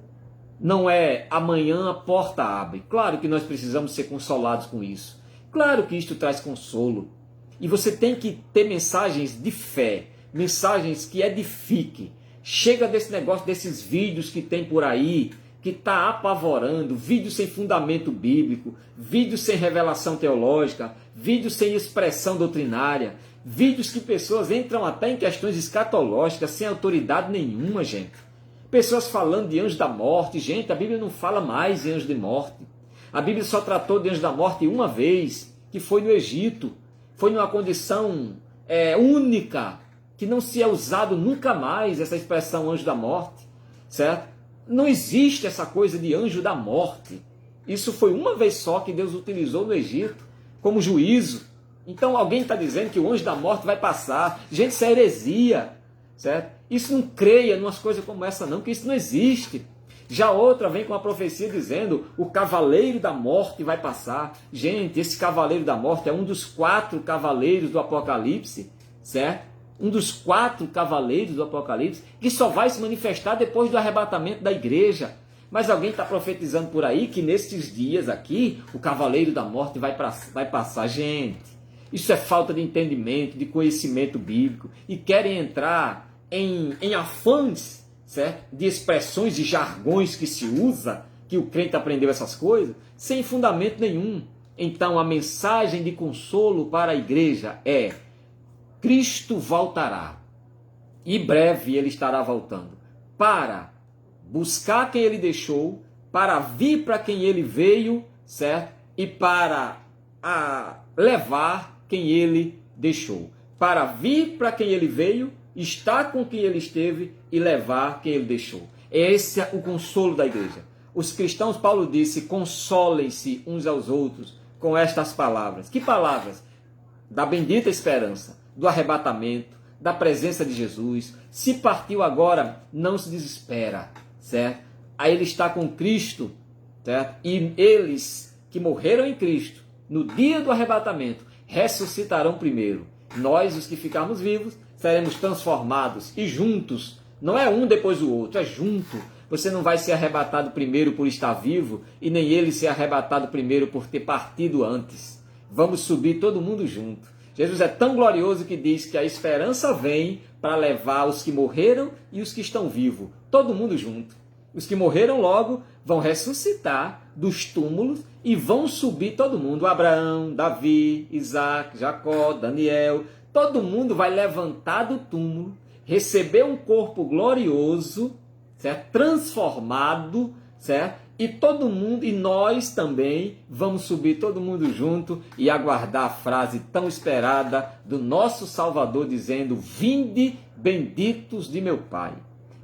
Não é amanhã a porta abre. Claro que nós precisamos ser consolados com isso. Claro que isto traz consolo. E você tem que ter mensagens de fé, mensagens que edifiquem. Chega desse negócio, desses vídeos que tem por aí, que está apavorando, vídeos sem fundamento bíblico, vídeos sem revelação teológica, vídeos sem expressão doutrinária, vídeos que pessoas entram até em questões escatológicas sem autoridade nenhuma, gente. Pessoas falando de anjos da morte. Gente, a Bíblia não fala mais em anjos de morte. A Bíblia só tratou de anjos da morte uma vez, que foi no Egito. Foi numa condição única, que não se é usado nunca mais essa expressão anjo da morte, certo? Não existe essa coisa de anjo da morte. Isso foi uma vez só que Deus utilizou no Egito como juízo. Então alguém está dizendo que o anjo da morte vai passar. Gente, isso é heresia, certo? Isso não creia em umas coisas como essa não, que isso não existe. Já outra vem com a profecia dizendo: o cavaleiro da morte vai passar. Gente, esse cavaleiro da morte é um dos 4 cavaleiros do Apocalipse, certo? Um dos 4 cavaleiros do Apocalipse, que só vai se manifestar depois do arrebatamento da igreja. Mas alguém está profetizando por aí que nesses dias aqui, o cavaleiro da morte vai passar. Gente, isso é falta de entendimento, de conhecimento bíblico, e querem entrar em afãs, certo? De expressões e jargões que se usa, que o crente aprendeu essas coisas, sem fundamento nenhum. Então a mensagem de consolo para a igreja é: Cristo voltará, e breve ele estará voltando, para buscar quem ele deixou, para vir para quem ele veio, certo? E para levar quem ele deixou. Para vir para quem ele veio, estar com quem ele esteve e levar quem ele deixou. Esse é o consolo da igreja. Os cristãos, Paulo disse, consolem-se uns aos outros com estas palavras. Que palavras? Da bendita esperança, do arrebatamento, da presença de Jesus. Se partiu agora, não se desespera, certo? Aí ele está com Cristo, certo? E eles que morreram em Cristo, no dia do arrebatamento, ressuscitarão primeiro. Nós, os que ficarmos vivos, seremos transformados e juntos. Não é um depois do outro, é junto. Você não vai ser arrebatado primeiro por estar vivo e nem ele ser arrebatado primeiro por ter partido antes. Vamos subir todo mundo junto. Jesus é tão glorioso que diz que a esperança vem para levar os que morreram e os que estão vivos, todo mundo junto. Os que morreram logo vão ressuscitar dos túmulos e vão subir todo mundo. Abraão, Davi, Isaac, Jacó, Daniel, todo mundo vai levantar do túmulo, receber um corpo glorioso, certo? Transformado, certo? E todo mundo, e nós também, vamos subir todo mundo junto e aguardar a frase tão esperada do nosso Salvador dizendo: vinde benditos de meu Pai,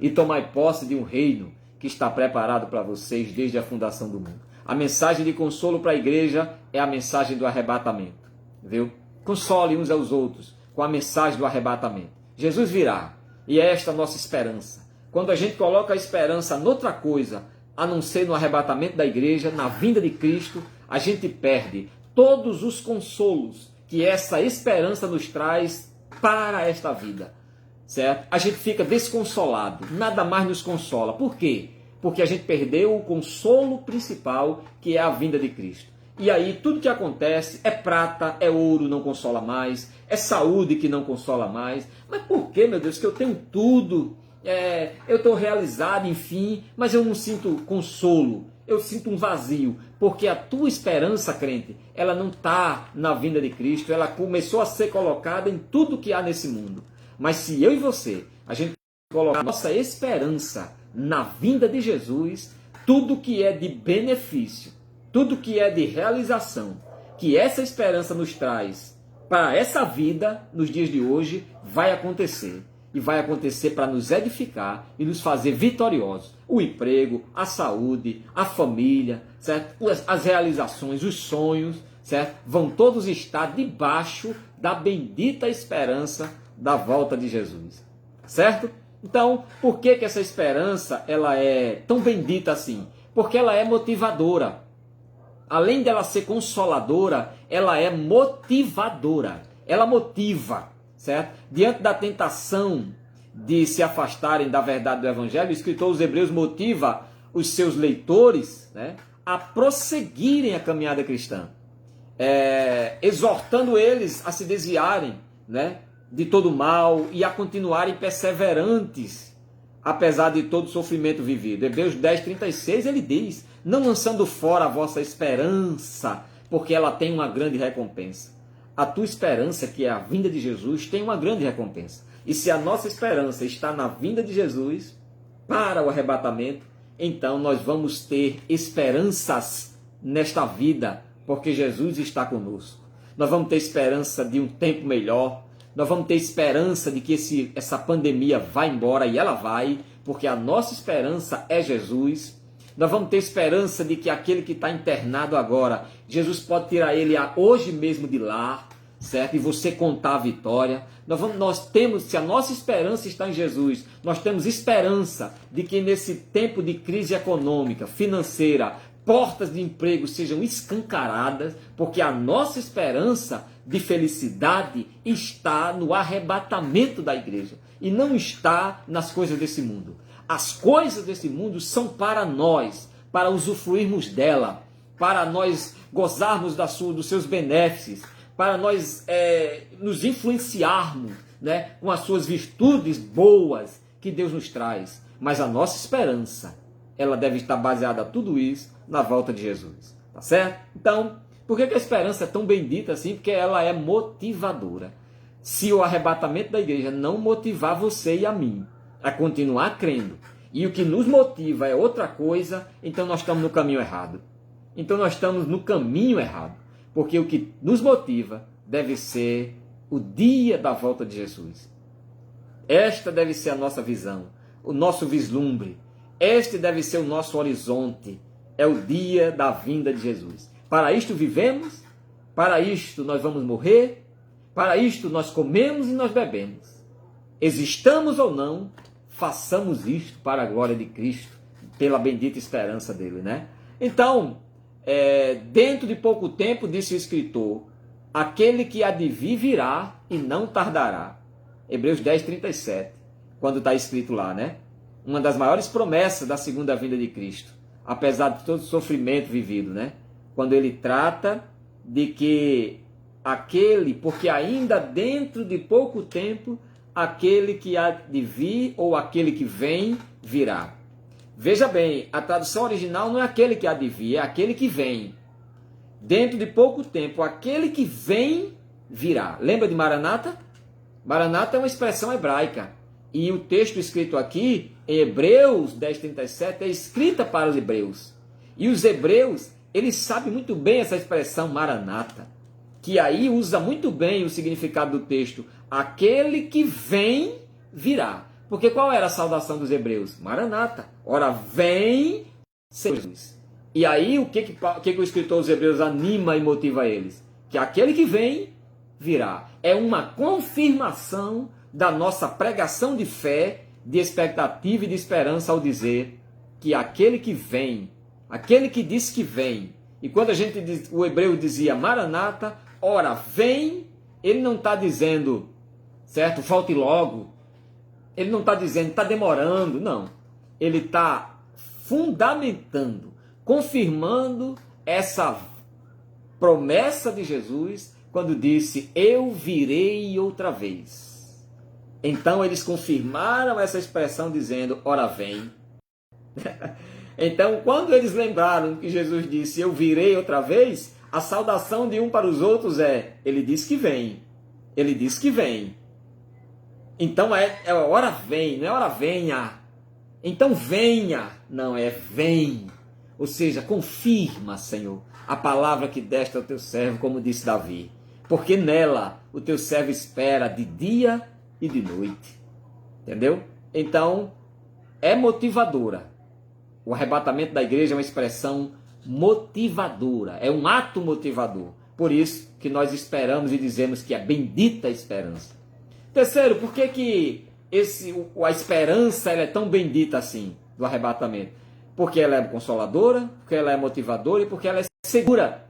e tomai posse de um reino que está preparado para vocês desde a fundação do mundo. A mensagem de consolo para a igreja é a mensagem do arrebatamento, viu? Console uns aos outros com a mensagem do arrebatamento. Jesus virá, e é esta a nossa esperança. Quando a gente coloca a esperança noutra coisa, a não ser no arrebatamento da igreja, na vinda de Cristo, a gente perde todos os consolos que essa esperança nos traz para esta vida, certo? A gente fica desconsolado, nada mais nos consola. Por quê? Porque a gente perdeu o consolo principal, que é a vinda de Cristo. E aí tudo que acontece é prata, é ouro, não consola mais, é saúde que não consola mais. Mas por que, meu Deus, que eu tenho tudo? Eu estou realizado, enfim, mas eu não sinto consolo. eu sinto um vazio, porque a tua esperança, crente, ela não está na vinda de Cristo, ela começou a ser colocada em tudo que há nesse mundo. Mas se eu e você, a gente colocar a nossa esperança na vinda de Jesus, tudo que é de benefício, tudo que é de realização, que essa esperança nos traz para essa vida, nos dias de hoje, vai acontecer. E vai acontecer para nos edificar e nos fazer vitoriosos. O emprego, a saúde, a família, certo? As realizações, os sonhos, certo? Vão todos estar debaixo da bendita esperança da volta de Jesus. Certo? Então, por que essa esperança ela é tão bendita assim? Porque ela é motivadora. Além dela ser consoladora, ela é motivadora. Ela motiva. Certo? Diante da tentação de se afastarem da verdade do Evangelho, o escritor dos Hebreus motiva os seus leitores, né, a prosseguirem a caminhada cristã, exortando eles a se desviarem, né, de todo mal e a continuarem perseverantes, apesar de todo o sofrimento vivido. Hebreus 10:36 ele diz: não lançando fora a vossa esperança, porque ela tem uma grande recompensa. A tua esperança, que é a vinda de Jesus, tem uma grande recompensa. E se a nossa esperança está na vinda de Jesus para o arrebatamento, então nós vamos ter esperanças nesta vida, porque Jesus está conosco. Nós vamos ter esperança de um tempo melhor, nós vamos ter esperança de que essa pandemia vai embora, e ela vai, porque a nossa esperança é Jesus. Nós vamos ter esperança de que aquele que está internado agora, Jesus pode tirar ele hoje mesmo de lá, certo? E você contar a vitória. Nós temos, se a nossa esperança está em Jesus, nós temos esperança de que nesse tempo de crise econômica, financeira, portas de emprego sejam escancaradas, porque a nossa esperança de felicidade está no arrebatamento da igreja e não está nas coisas desse mundo. As coisas desse mundo são para nós, para usufruirmos dela, para nós gozarmos dos seus benefícios, para nós nos influenciarmos, né, com as suas virtudes boas que Deus nos traz. Mas a nossa esperança, ela deve estar baseada tudo isso na volta de Jesus. Tá certo? Então, por que a esperança é tão bendita assim? Porque ela é motivadora. Se o arrebatamento da igreja não motivar você e a mim a continuar crendo, e o que nos motiva é outra coisa, então nós estamos no caminho errado. Então nós estamos no caminho errado. Porque o que nos motiva deve ser o dia da volta de Jesus. Esta deve ser a nossa visão, o nosso vislumbre. Este deve ser o nosso horizonte. É o dia da vinda de Jesus. Para isto vivemos, para isto nós vamos morrer, para isto nós comemos e nós bebemos. Existamos ou não, façamos isto para a glória de Cristo, pela bendita esperança dele, né? Então, dentro de pouco tempo, disse o escritor, aquele que há de vir virá e não tardará. Hebreus 10:37, quando está escrito lá, né? Uma das maiores promessas da segunda vinda de Cristo, apesar de todo o sofrimento vivido, né? Quando ele trata de que porque ainda dentro de pouco tempo, aquele que há de vir ou aquele que vem, virá. Veja bem, a tradução original não é aquele que há de vir, é aquele que vem. Dentro de pouco tempo, aquele que vem, virá. Lembra de Maranata? Maranata é uma expressão hebraica. E o texto escrito aqui, em Hebreus 10:37, é escrita para os hebreus. E os hebreus, eles sabem muito bem essa expressão Maranata, que aí usa muito bem o significado do texto. Aquele que vem, virá. Porque qual era a saudação dos hebreus? Maranata. Ora, vem, Senhor Jesus. E aí, o que o escritor dos hebreus anima e motiva eles? Que aquele que vem, virá. É uma confirmação da nossa pregação de fé, de expectativa e de esperança ao dizer que aquele que vem, aquele que diz que vem, e quando o hebreu dizia Maranata, ora, vem, ele não está dizendo, certo, volte logo. Ele não está dizendo, está demorando, não. Ele está fundamentando, confirmando essa promessa de Jesus, quando disse, eu virei outra vez. Então eles confirmaram essa expressão dizendo, ora vem. Então, quando eles lembraram que Jesus disse, eu virei outra vez, a saudação de um para os outros é, ele diz que vem. Ele diz que vem. Então é hora vem, não é hora venha. Então venha, não é vem. Ou seja, confirma, Senhor, a palavra que deste ao teu servo, como disse Davi. Porque nela o teu servo espera de dia e de noite. Entendeu? Então, é motivadora. O arrebatamento da igreja é uma expressão motivadora, é um ato motivador. Por isso que nós esperamos e dizemos que é bendita a esperança. Terceiro, por que a esperança ela é tão bendita assim, do arrebatamento? Porque ela é consoladora, porque ela é motivadora e porque ela é segura.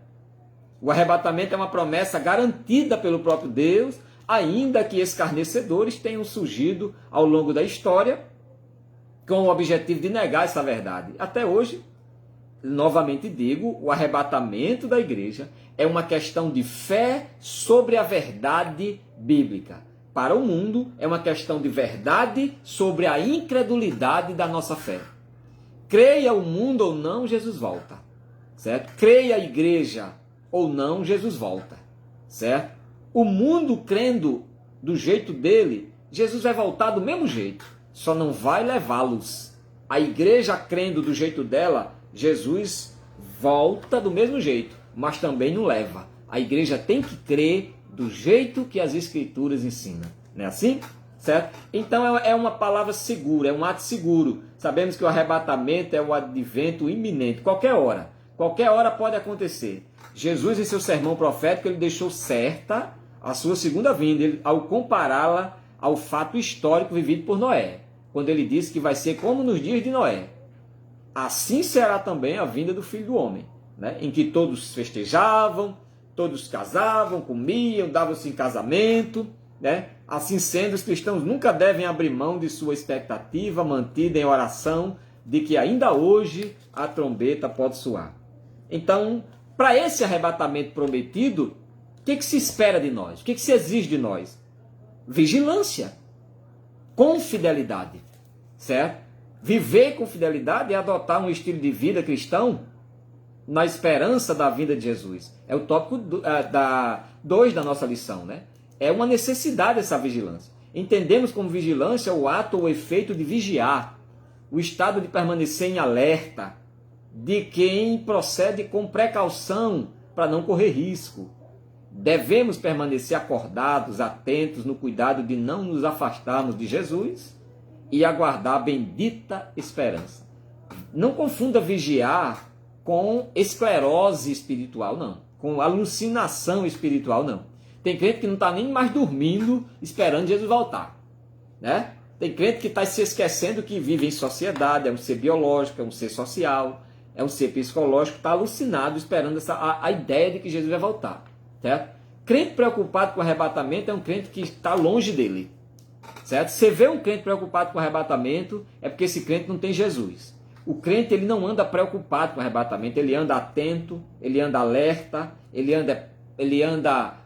O arrebatamento é uma promessa garantida pelo próprio Deus, ainda que escarnecedores tenham surgido ao longo da história com o objetivo de negar essa verdade. Até hoje, novamente digo, o arrebatamento da igreja é uma questão de fé sobre a verdade bíblica. Para o mundo, é uma questão de verdade sobre a incredulidade da nossa fé. Creia o mundo ou não, Jesus volta. Certo? Creia a igreja ou não, Jesus volta. Certo? O mundo crendo do jeito dele, Jesus vai voltar do mesmo jeito. Só não vai levá-los. A igreja crendo do jeito dela, Jesus volta do mesmo jeito, mas também não leva. A igreja tem que crer do jeito que as Escrituras ensinam. Não é assim? Certo? Então é uma palavra segura, é um ato seguro. Sabemos que o arrebatamento é o advento iminente, qualquer hora pode acontecer. Jesus, em seu sermão profético, ele deixou certa a sua segunda vinda, ao compará-la ao fato histórico vivido por Noé, quando ele disse que vai ser como nos dias de Noé. Assim será também a vinda do Filho do Homem, né? Em que todos festejavam, todos casavam, comiam, davam-se em casamento, né? Assim sendo, os cristãos nunca devem abrir mão de sua expectativa mantida em oração de que ainda hoje a trombeta pode soar. Então, para esse arrebatamento prometido, o que se espera de nós? O que se exige de nós? Vigilância, com fidelidade, certo? Viver com fidelidade é adotar um estilo de vida cristão na esperança da vinda de Jesus. É o tópico 2 da nossa lição, né? É uma necessidade essa vigilância. Entendemos como vigilância o ato ou efeito de vigiar, o estado de permanecer em alerta, de quem procede com precaução para não correr risco. Devemos permanecer acordados, atentos no cuidado de não nos afastarmos de Jesus e aguardar a bendita esperança. Não confunda vigiar com esclerose espiritual, não. Com alucinação espiritual, não. Tem crente que não está nem mais dormindo esperando Jesus voltar, né? Tem crente que está se esquecendo que vive em sociedade, é um ser biológico, é um ser social, é um ser psicológico, está alucinado esperando a ideia de que Jesus vai voltar, certo? Crente preocupado com o arrebatamento é um crente que está longe dele, certo? Você vê um crente preocupado com o arrebatamento, é porque esse crente não tem Jesus. O crente ele não anda preocupado com o arrebatamento, ele anda atento, ele anda alerta, ele anda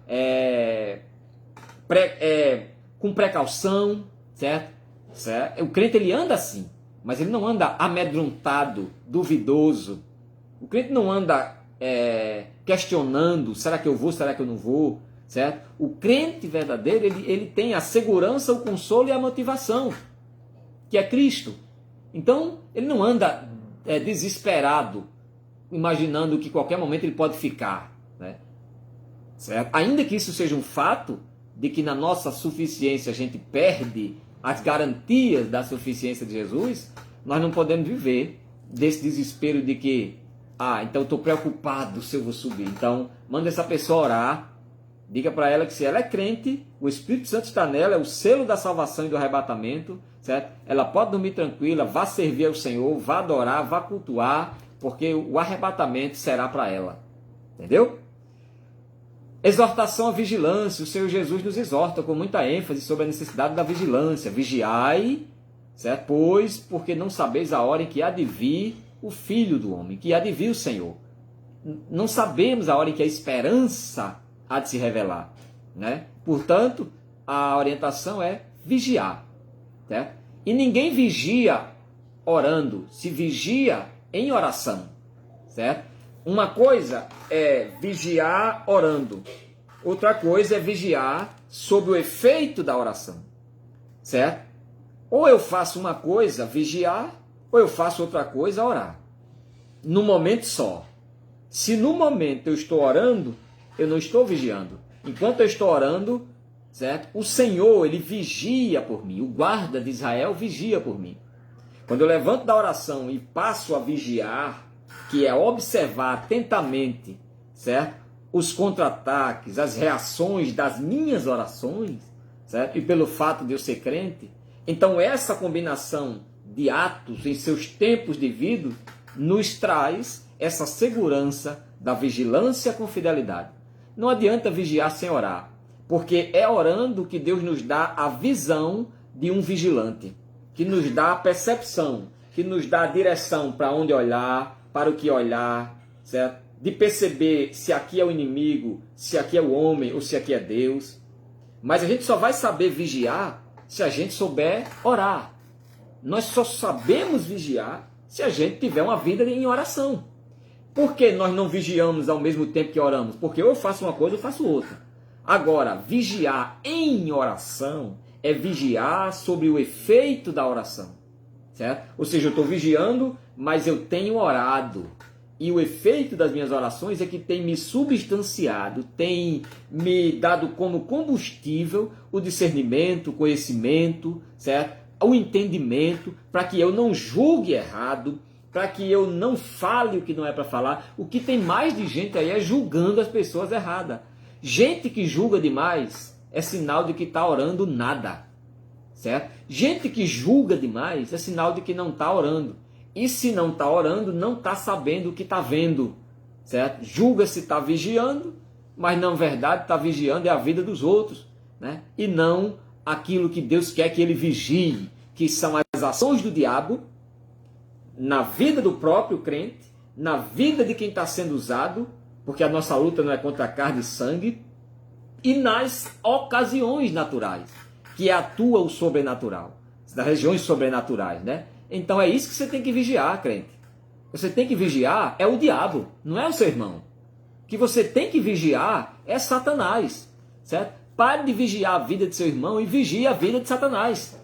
com precaução, certo? O crente ele anda assim, mas ele não anda amedrontado, duvidoso. O crente não anda questionando, será que eu vou, será que eu não vou, certo? O crente verdadeiro, ele tem a segurança, o consolo e a motivação, que é Cristo. Então, ele não anda desesperado, imaginando que em qualquer momento ele pode ficar, né? Certo? Ainda que isso seja um fato, de que na nossa suficiência a gente perde as garantias da suficiência de Jesus, nós não podemos viver desse desespero de que, então eu estou preocupado se eu vou subir. Então, manda essa pessoa orar, diga para ela que se ela é crente, o Espírito Santo está nela, é o selo da salvação e do arrebatamento, certo? Ela pode dormir tranquila, vá servir ao Senhor, vá adorar, vá cultuar, porque o arrebatamento será para ela. Entendeu? Exortação à vigilância. O Senhor Jesus nos exorta com muita ênfase sobre a necessidade da vigilância. Vigiai, certo? Pois, porque não sabeis a hora em que há de vir o Filho do Homem, que há de vir o Senhor. Não sabemos a hora em que a esperança há de se revelar, né? Portanto, a orientação é vigiar, certo? E ninguém vigia orando. Se vigia, em oração, certo? Uma coisa é vigiar orando, outra coisa é vigiar sob o efeito da oração, certo? Ou eu faço uma coisa, vigiar, ou eu faço outra coisa, orar. No momento só. Se no momento eu estou orando, eu não estou vigiando. Enquanto eu estou orando, certo? O Senhor, Ele vigia por mim. O guarda de Israel vigia por mim. Quando eu levanto da oração e passo a vigiar, que é observar atentamente, certo? Os contra-ataques, as reações das minhas orações, certo? E pelo fato de eu ser crente, então essa combinação de atos em seus tempos devidos nos traz essa segurança da vigilância com fidelidade. Não adianta vigiar sem orar, porque é orando que Deus nos dá a visão de um vigilante, que nos dá a percepção, que nos dá a direção para onde olhar, para o que olhar, certo? De perceber se aqui é o inimigo, se aqui é o homem ou se aqui é Deus. Mas a gente só vai saber vigiar se a gente souber orar. Nós só sabemos vigiar se a gente tiver uma vida em oração. Por que nós não vigiamos ao mesmo tempo que oramos? Porque ou eu faço uma coisa ou eu faço outra. Agora, vigiar em oração é vigiar sobre o efeito da oração, certo? Ou seja, eu estou vigiando, mas eu tenho orado. E o efeito das minhas orações é que tem me substanciado, tem me dado como combustível o discernimento, o conhecimento, certo? O entendimento, para que eu não julgue errado, para que eu não fale o que não é para falar. O que tem mais de gente aí é julgando as pessoas erradas. Gente que julga demais é sinal de que está orando nada, certo? Gente que julga demais é sinal de que não está orando. E se não está orando, não está sabendo o que está vendo, certo? Julga se está vigiando, mas na verdade está vigiando é a vida dos outros, né? E não aquilo que Deus quer que ele vigie, que são as ações do diabo na vida do próprio crente, na vida de quem está sendo usado, porque a nossa luta não é contra carne e sangue, e nas ocasiões naturais, que atua o sobrenatural, nas regiões sobrenaturais, né? Então é isso que você tem que vigiar, crente. Você tem que vigiar é o diabo, não é o seu irmão. O que você tem que vigiar é Satanás, certo? Pare de vigiar a vida de seu irmão e vigie a vida de Satanás.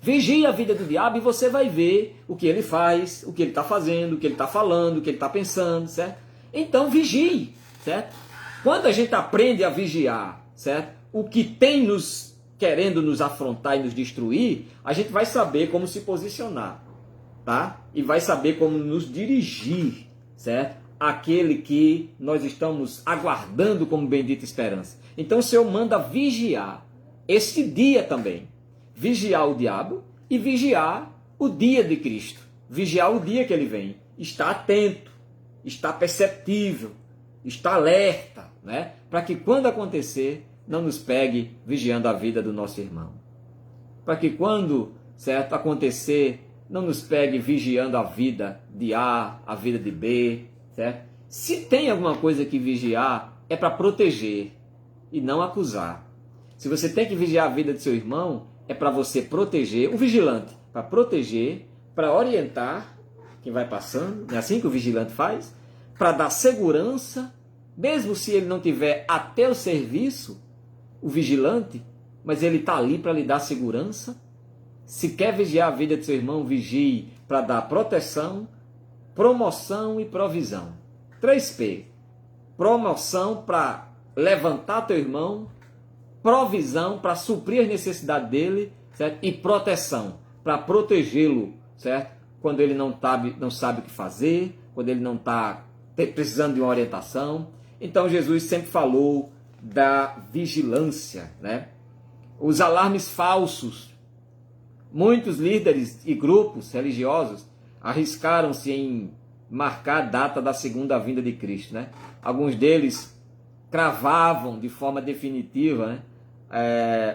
Vigie a vida do diabo e você vai ver o que ele faz, o que ele está fazendo, o que ele está falando, o que ele está pensando, certo? Então vigie, certo? Quando a gente aprende a vigiar, certo? O que tem querendo nos afrontar e nos destruir, a gente vai saber como se posicionar, tá? E vai saber como nos dirigir, certo? Aquele que nós estamos aguardando como bendita esperança. Então o Senhor manda vigiar esse dia também. Vigiar o diabo e vigiar o dia de Cristo. Vigiar o dia que ele vem. Está atento, está perceptível, está alerta, né? Para que quando acontecer, não nos pegue vigiando a vida do nosso irmão. Para que quando, certo, acontecer, não nos pegue vigiando a vida de A, a vida de B, certo? Se tem alguma coisa que vigiar, é para proteger e não acusar. Se você tem que vigiar a vida de seu irmão, é para você proteger, o vigilante, para proteger, para orientar quem vai passando, não é assim que o vigilante faz? Para dar segurança, mesmo se ele não tiver até o serviço, o vigilante, mas ele está ali para lhe dar segurança. Se quer vigiar a vida de seu irmão, vigie para dar proteção, promoção e provisão. 3P. Promoção para levantar teu irmão, provisão para suprir as necessidades dele, certo? E proteção para protegê-lo, certo? Quando ele não sabe o que fazer, quando ele não está precisando de uma orientação. Então Jesus sempre falou da vigilância, né? Os alarmes falsos. Muitos líderes e grupos religiosos arriscaram-se em marcar a data da segunda vinda de Cristo, né? Alguns deles cravavam de forma definitiva, né?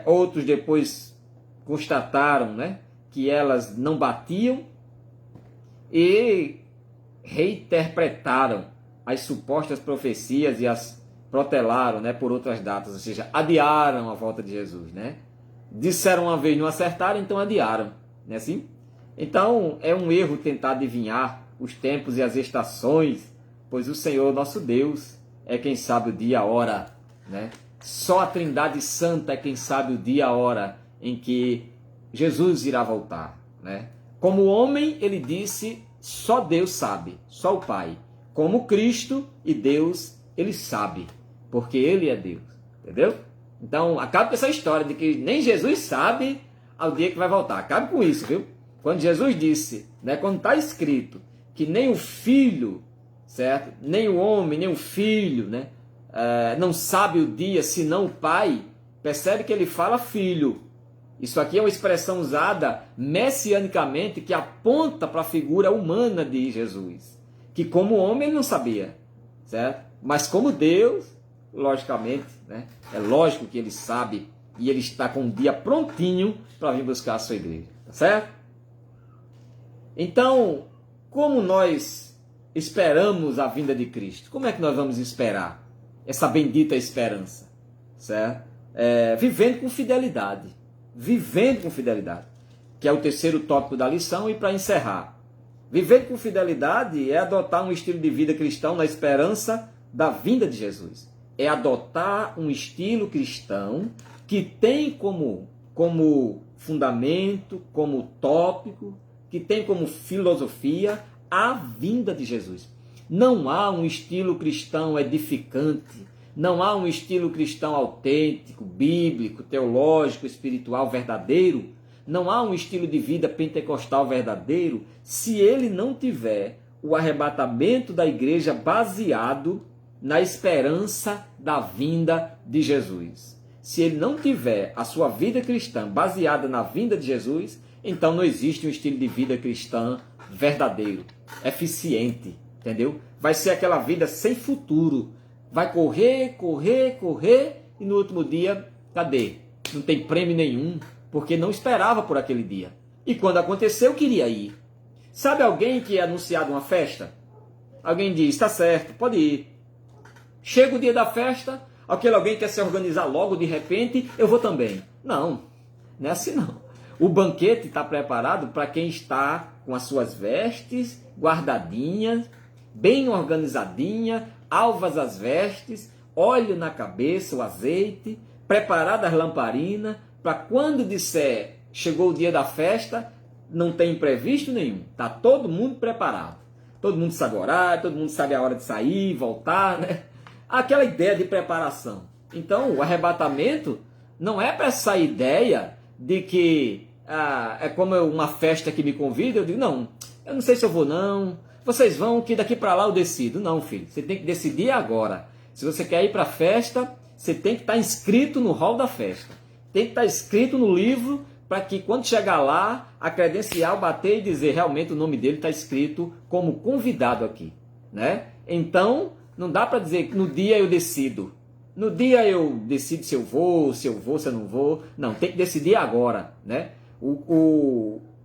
Outros depois constataram, né, que elas não batiam e reinterpretaram as supostas profecias e as protelaram, né, por outras datas, ou seja, adiaram a volta de Jesus, né? Disseram uma vez, não acertaram, então adiaram, não é assim? Então é um erro tentar adivinhar os tempos e as estações, pois o Senhor, nosso Deus, é quem sabe o dia e a hora, né? Só a Trindade Santa é quem sabe o dia e a hora em que Jesus irá voltar, né? Como homem, ele disse, só Deus sabe, só o Pai. Como Cristo e Deus, ele sabe, porque ele é Deus, entendeu? Então, acabe com essa história de que nem Jesus sabe ao dia que vai voltar. Acabe com isso, viu? Quando Jesus disse, né, quando está escrito que nem o Filho, certo? Nem o homem, nem o Filho, né, não sabe o dia senão o Pai, percebe que ele fala Filho. Isso aqui é uma expressão usada messianicamente que aponta para a figura humana de Jesus, que como homem ele não sabia, certo? Mas como Deus, logicamente, né, é lógico que ele sabe e ele está com um dia prontinho para vir buscar a sua igreja, tá certo? Então, como nós esperamos a vinda de Cristo? Como é que nós vamos esperar essa bendita esperança, certo? Vivendo com fidelidade. Vivendo com fidelidade, que é o terceiro tópico da lição. E para encerrar, viver com fidelidade é adotar um estilo de vida cristão na esperança da vinda de Jesus. É adotar um estilo cristão que tem como fundamento, como tópico, que tem como filosofia a vinda de Jesus. Não há um estilo cristão edificante, não há um estilo cristão autêntico, bíblico, teológico, espiritual, verdadeiro. Não há um estilo de vida pentecostal verdadeiro se ele não tiver o arrebatamento da igreja baseado na esperança da vinda de Jesus. Se ele não tiver a sua vida cristã baseada na vinda de Jesus, então não existe um estilo de vida cristã verdadeiro, eficiente, entendeu? Vai ser aquela vida sem futuro. Vai correr, correr, correr e no último dia, cadê? Não tem prêmio nenhum, porque não esperava por aquele dia. E quando aconteceu, queria ir. Sabe alguém que é anunciado uma festa? Alguém diz, está certo, pode ir. Chega o dia da festa, aquele alguém quer se organizar logo, de repente, eu vou também. Não, não é assim não. O banquete está preparado para quem está com as suas vestes guardadinhas, bem organizadinha, alvas as vestes, óleo na cabeça, o azeite, preparada as lamparinas, para quando disser, chegou o dia da festa, não tem imprevisto nenhum. Está todo mundo preparado. Todo mundo sabe o horário, todo mundo sabe a hora de sair, voltar, né? Aquela ideia de preparação. Então, o arrebatamento não é para essa ideia de que é como uma festa que me convida, eu digo, não, eu não sei se eu vou não, vocês vão que daqui para lá eu decido. Não, filho, você tem que decidir agora. Se você quer ir para a festa, você tem que estar inscrito no hall da festa. Tem que estar inscrito no livro para que quando chegar lá, a credencial bater e dizer realmente o nome dele está escrito como convidado aqui, né? Então, não dá para dizer que no dia eu decido. No dia eu decido se eu vou, se eu não vou. Não, tem que decidir agora, né?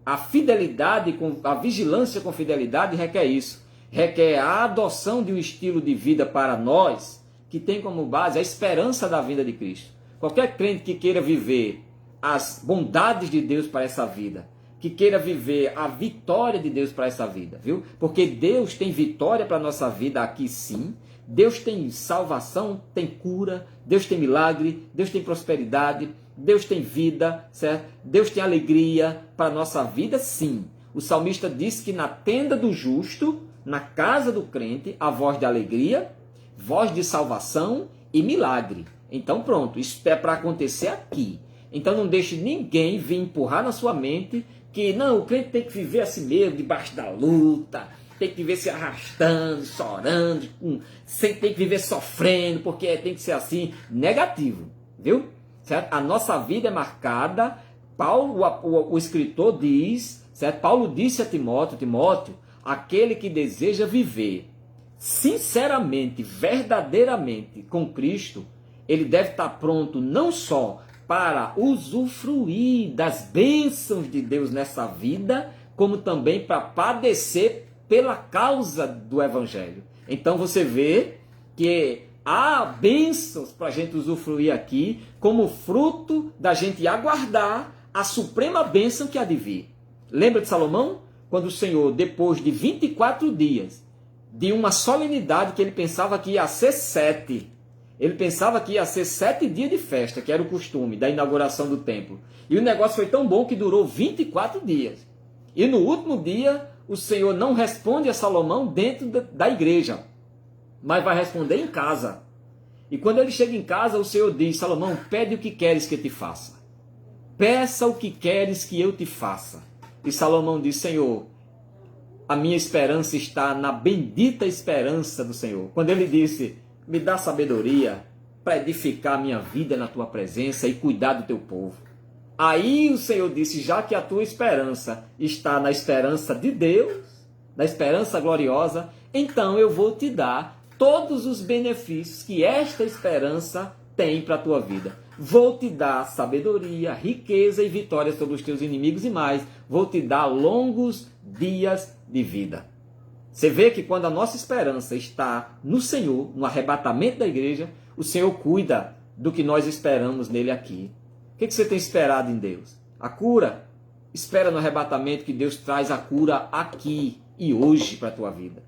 A fidelidade, a vigilância com fidelidade requer isso. Requer a adoção de um estilo de vida para nós que tem como base a esperança da vinda de Cristo. Qualquer crente que queira viver as bondades de Deus para essa vida, que queira viver a vitória de Deus para essa vida, viu? Porque Deus tem vitória para a nossa vida aqui sim. Deus tem salvação, tem cura, Deus tem milagre, Deus tem prosperidade, Deus tem vida, certo? Deus tem alegria para a nossa vida, sim. O salmista disse que na tenda do justo, na casa do crente, há voz de alegria, voz de salvação e milagre. Então pronto, isso é para acontecer aqui. Então não deixe ninguém vir empurrar na sua mente que não, o crente tem que viver assim mesmo, debaixo da luta, tem que viver se arrastando, chorando, tem que viver sofrendo, porque tem que ser assim. Negativo, viu? Certo? A nossa vida é marcada, o escritor diz, certo? Paulo disse a Timóteo, aquele que deseja viver sinceramente, verdadeiramente com Cristo, ele deve estar pronto não só para usufruir das bênçãos de Deus nessa vida, como também para padecer pela causa do Evangelho. Então você vê que há bênçãos para a gente usufruir aqui, como fruto da gente aguardar a suprema bênção que há de vir. Lembra de Salomão? quando o Senhor, depois de 24 dias, de uma solenidade que ele pensava que ia ser 7, ele pensava que ia ser 7 dias de festa, que era o costume da inauguração do templo. E o negócio foi tão bom que durou 24 dias. E no último dia, o Senhor não responde a Salomão dentro da igreja, mas vai responder em casa. E quando ele chega em casa, o Senhor diz: Salomão, pede o que queres que eu te faça. Peça o que queres que eu te faça. E Salomão diz: Senhor, a minha esperança está na bendita esperança do Senhor. Quando ele disse: me dá sabedoria para edificar a minha vida na tua presença e cuidar do teu povo. Aí o Senhor disse: já que a tua esperança está na esperança de Deus, na esperança gloriosa, então eu vou te dar todos os benefícios que esta esperança tem para a tua vida. Vou te dar sabedoria, riqueza e vitória sobre os teus inimigos e mais. Vou te dar longos dias de vida. Você vê que quando a nossa esperança está no Senhor, no arrebatamento da igreja, o Senhor cuida do que nós esperamos nele aqui. O que você tem esperado em Deus? A cura? Espera no arrebatamento que Deus traz a cura aqui e hoje para a tua vida.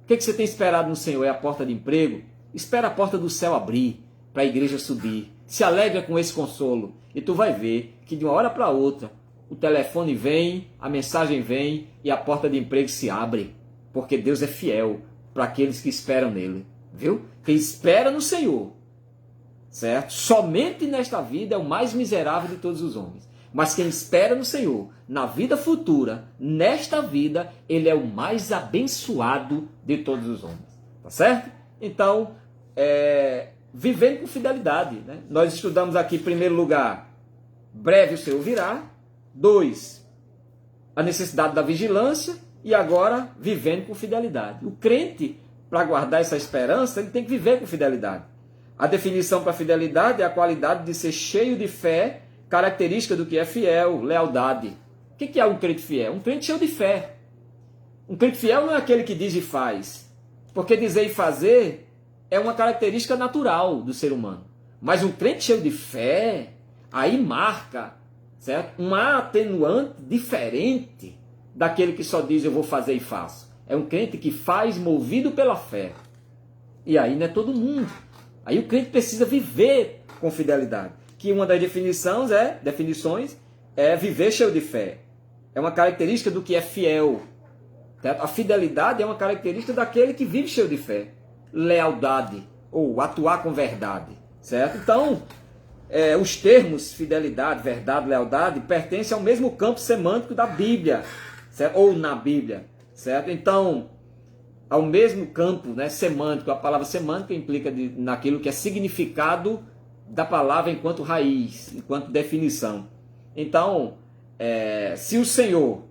O que você tem esperado no Senhor? É a porta de emprego? Espera a porta do céu abrir para a igreja subir. Se alegra com esse consolo e tu vai ver que de uma hora para outra o telefone vem, a mensagem vem e a porta de emprego se abre. Porque Deus é fiel para aqueles que esperam nele. Viu? Quem espera no Senhor, certo? Somente nesta vida é o mais miserável de todos os homens. Mas quem espera no Senhor, na vida futura, nesta vida, ele é o mais abençoado de todos os homens. Tá certo? Então, vivendo com fidelidade. Né? Nós estudamos aqui, em primeiro lugar, breve o Senhor virá. 2, a necessidade da vigilância. E agora, vivendo com fidelidade. O crente, para guardar essa esperança, ele tem que viver com fidelidade. A definição para fidelidade é a qualidade de ser cheio de fé, característica do que é fiel, lealdade. O que é um crente fiel? Um crente cheio de fé. Um crente fiel não é aquele que diz e faz. Porque dizer e fazer é uma característica natural do ser humano. Mas um crente cheio de fé, aí marca, certo? Uma atenuante diferente daquele que só diz eu vou fazer e faço. É um crente que faz movido pela fé. E aí não é todo mundo. Aí o crente precisa viver com fidelidade. Que uma das definições é viver cheio de fé. É uma característica do que é fiel. Certo? A fidelidade é uma característica daquele que vive cheio de fé. Lealdade, ou atuar com verdade. Certo? Então, os termos fidelidade, verdade, lealdade pertencem ao mesmo campo semântico da Bíblia. Certo? Ou na Bíblia, certo? Então, ao mesmo campo, né, semântico, a palavra semântica implica naquilo que é significado da palavra enquanto raiz, enquanto definição. Então, se o Senhor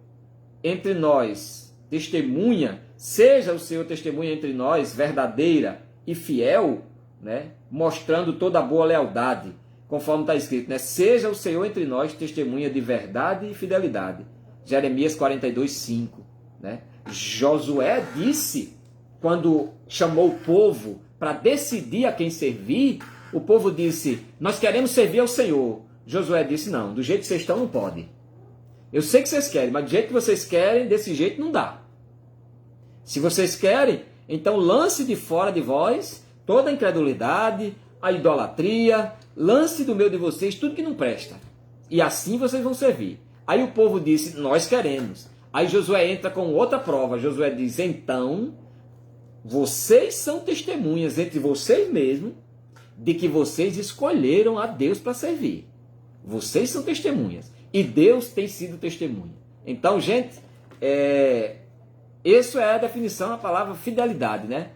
entre nós testemunha, seja o Senhor testemunha entre nós verdadeira e fiel, né, mostrando toda a boa lealdade, conforme está escrito, né, seja o Senhor entre nós testemunha de verdade e fidelidade. Jeremias 42, 5. Né? Josué disse, quando chamou o povo para decidir a quem servir, o povo disse, nós queremos servir ao Senhor. Josué disse, não, do jeito que vocês estão não pode. Eu sei que vocês querem, mas do jeito que vocês querem, desse jeito não dá. Se vocês querem, então lance de fora de vós toda a incredulidade, a idolatria, lance do meio de vocês tudo que não presta. E assim vocês vão servir. Aí o povo disse, nós queremos. Aí Josué entra com outra prova. Josué diz, então, vocês são testemunhas entre vocês mesmos de que vocês escolheram a Deus para servir. Vocês são testemunhas. E Deus tem sido testemunha. Então, gente, essa é a definição da palavra fidelidade, né?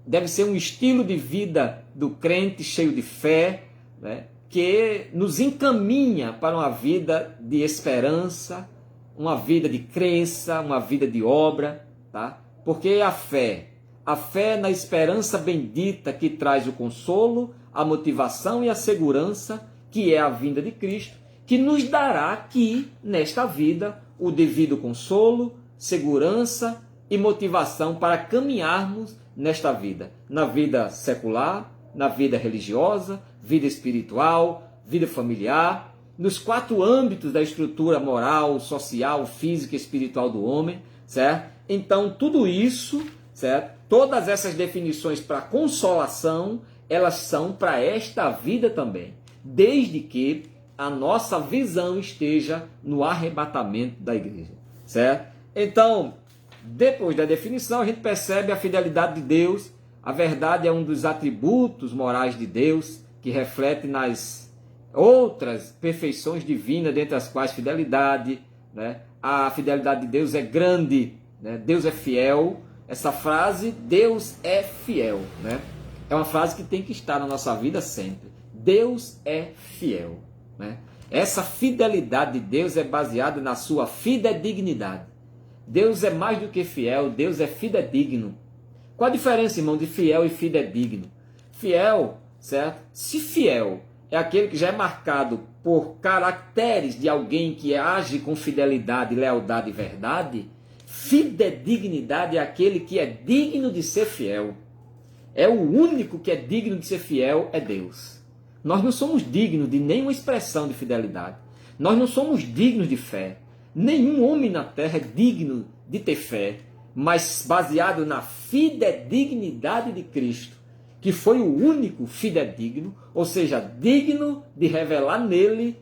Deve ser um estilo de vida do crente cheio de fé, né? Que nos encaminha para uma vida de esperança, uma vida de crença, uma vida de obra, tá? Porque a fé na esperança bendita que traz o consolo, a motivação e a segurança, que é a vinda de Cristo, que nos dará aqui, nesta vida, o devido consolo, segurança e motivação para caminharmos nesta vida, na vida secular, na vida religiosa, vida espiritual, vida familiar, nos 4 âmbitos da estrutura moral, social, física e espiritual do homem, certo? Então, tudo isso, certo? Todas essas definições para consolação, elas são para esta vida também, desde que a nossa visão esteja no arrebatamento da igreja, certo? Então, depois da definição, a gente percebe a fidelidade de Deus. A verdade é um dos atributos morais de Deus, que reflete nas outras perfeições divinas, dentre as quais fidelidade, né? A fidelidade de Deus é grande, né? Deus é fiel. Essa frase, Deus é fiel, né? É uma frase que tem que estar na nossa vida sempre. Deus é fiel, né? Essa fidelidade de Deus é baseada na sua fidedignidade. Deus é mais do que fiel, Deus é fidedigno. Qual a diferença, irmão, de fiel e fidedigno? Fiel, certo? Se fiel é aquele que já é marcado por caracteres de alguém que age com fidelidade, lealdade e verdade, fidedignidade é aquele que é digno de ser fiel. É o único que é digno de ser fiel, é Deus. Nós não somos dignos de nenhuma expressão de fidelidade. Nós não somos dignos de fé. Nenhum homem na terra é digno de ter fé, mas baseado na fidedignidade de Cristo, que foi o único fidedigno, ou seja, digno de revelar nele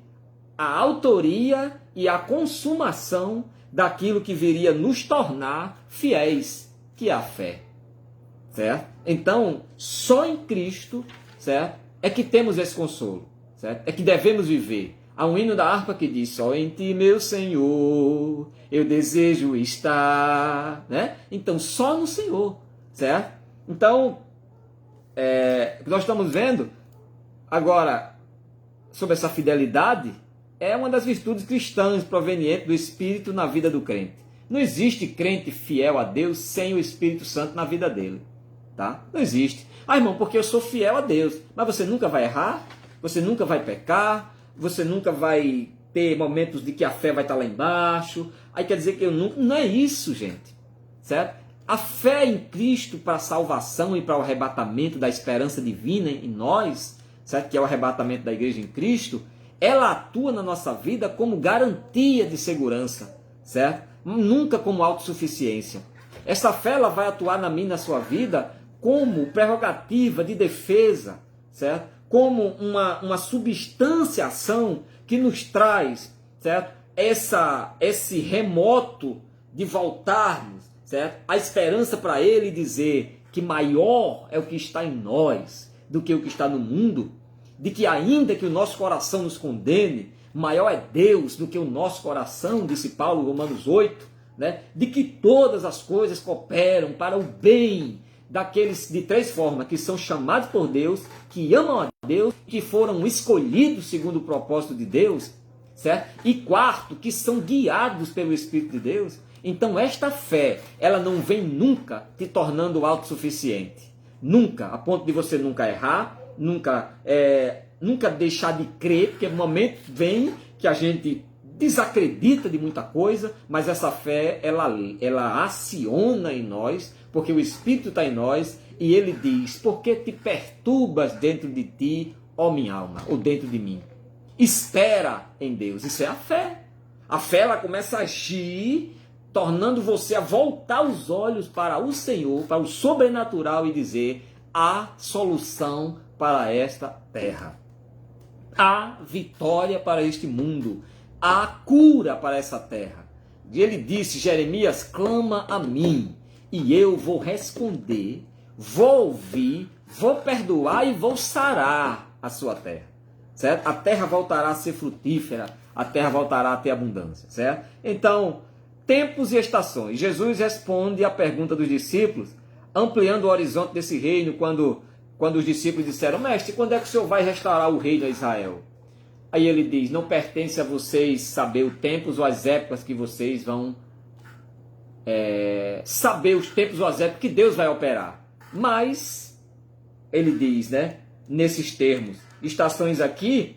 a autoria e a consumação daquilo que viria nos tornar fiéis, que é a fé. Certo? Então, só em Cristo, certo, é que temos esse consolo, certo? É que devemos viver. Há um hino da harpa que diz: só em ti, meu Senhor, eu desejo estar, né? Então, só no Senhor, certo? Então, nós estamos vendo agora sobre essa fidelidade, é uma das virtudes cristãs provenientes do Espírito na vida do crente. Não existe crente fiel a Deus sem o Espírito Santo na vida dele, tá? Não existe. Ah, irmão, porque eu sou fiel a Deus, mas você nunca vai errar, você nunca vai pecar, você nunca vai ter momentos de que a fé vai estar lá embaixo. Aí quer dizer que eu nunca... Não é isso, gente. Certo? A fé em Cristo para a salvação e para o arrebatamento da esperança divina em nós, certo? Que é o arrebatamento da igreja em Cristo, ela atua na nossa vida como garantia de segurança, certo? Nunca como autossuficiência. Essa fé ela vai atuar na minha e na sua vida como prerrogativa de defesa, certo? Como uma substanciação que nos traz, certo? Esse remoto de voltarmos, certo? A esperança para ele dizer que maior é o que está em nós do que o que está no mundo, de que ainda que o nosso coração nos condene, maior é Deus do que o nosso coração, disse Paulo, Romanos 8, né? De que todas as coisas cooperam para o bem daqueles de três formas, que são chamados por Deus, que amam a Deus, que foram escolhidos segundo o propósito de Deus, certo? E quarto, que são guiados pelo Espírito de Deus. Então esta fé, ela não vem nunca te tornando autossuficiente. Nunca, a ponto de você nunca errar, nunca deixar de crer, porque no momento vem que a gente desacredita de muita coisa, mas essa fé, ela aciona em nós, porque o Espírito está em nós, e ele diz: por que te perturbas dentro de ti, ó minha alma, ou dentro de mim? Espera em Deus. Isso é a fé. A fé, ela começa a agir, tornando você a voltar os olhos para o Senhor, para o sobrenatural, e dizer: há solução para esta terra. Há vitória para este mundo. Há cura para essa terra. Ele disse, Jeremias: clama a mim, e eu vou responder, vou ouvir, vou perdoar e vou sarar a sua terra. Certo? A terra voltará a ser frutífera, a terra voltará a ter abundância. Certo? Então, tempos e estações. Jesus responde à pergunta dos discípulos, ampliando o horizonte desse reino, quando os discípulos disseram: mestre, quando é que o Senhor vai restaurar o reino a Israel? Aí ele diz: não pertence a vocês saber os tempos ou as épocas que vocês vão saber os tempos ou as épocas que Deus vai operar. Mas, ele diz, né, nesses termos, estações aqui,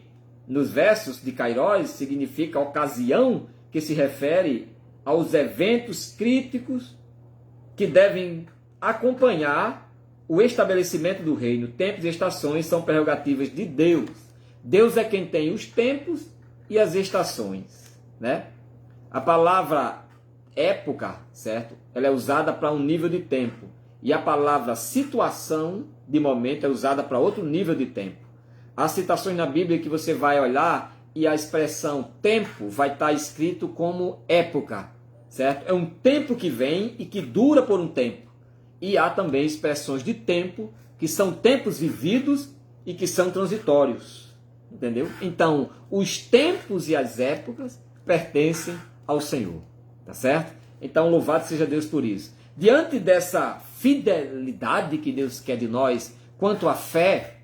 nos versos de Kairos, significa ocasião, que se refere aos eventos críticos que devem acompanhar o estabelecimento do reino. Tempos e estações são prerrogativas de Deus. Deus é quem tem os tempos e as estações, né? A palavra época, certo? Ela é usada para um nível de tempo. E a palavra situação, de momento, é usada para outro nível de tempo. Há citações na Bíblia que você vai olhar e a expressão tempo vai estar escrito como época, certo? É um tempo que vem e que dura por um tempo. E há também expressões de tempo que são tempos vividos e que são transitórios, entendeu? Então, os tempos e as épocas pertencem ao Senhor, tá certo? Então, louvado seja Deus por isso. Diante dessa fidelidade que Deus quer de nós, quanto à fé,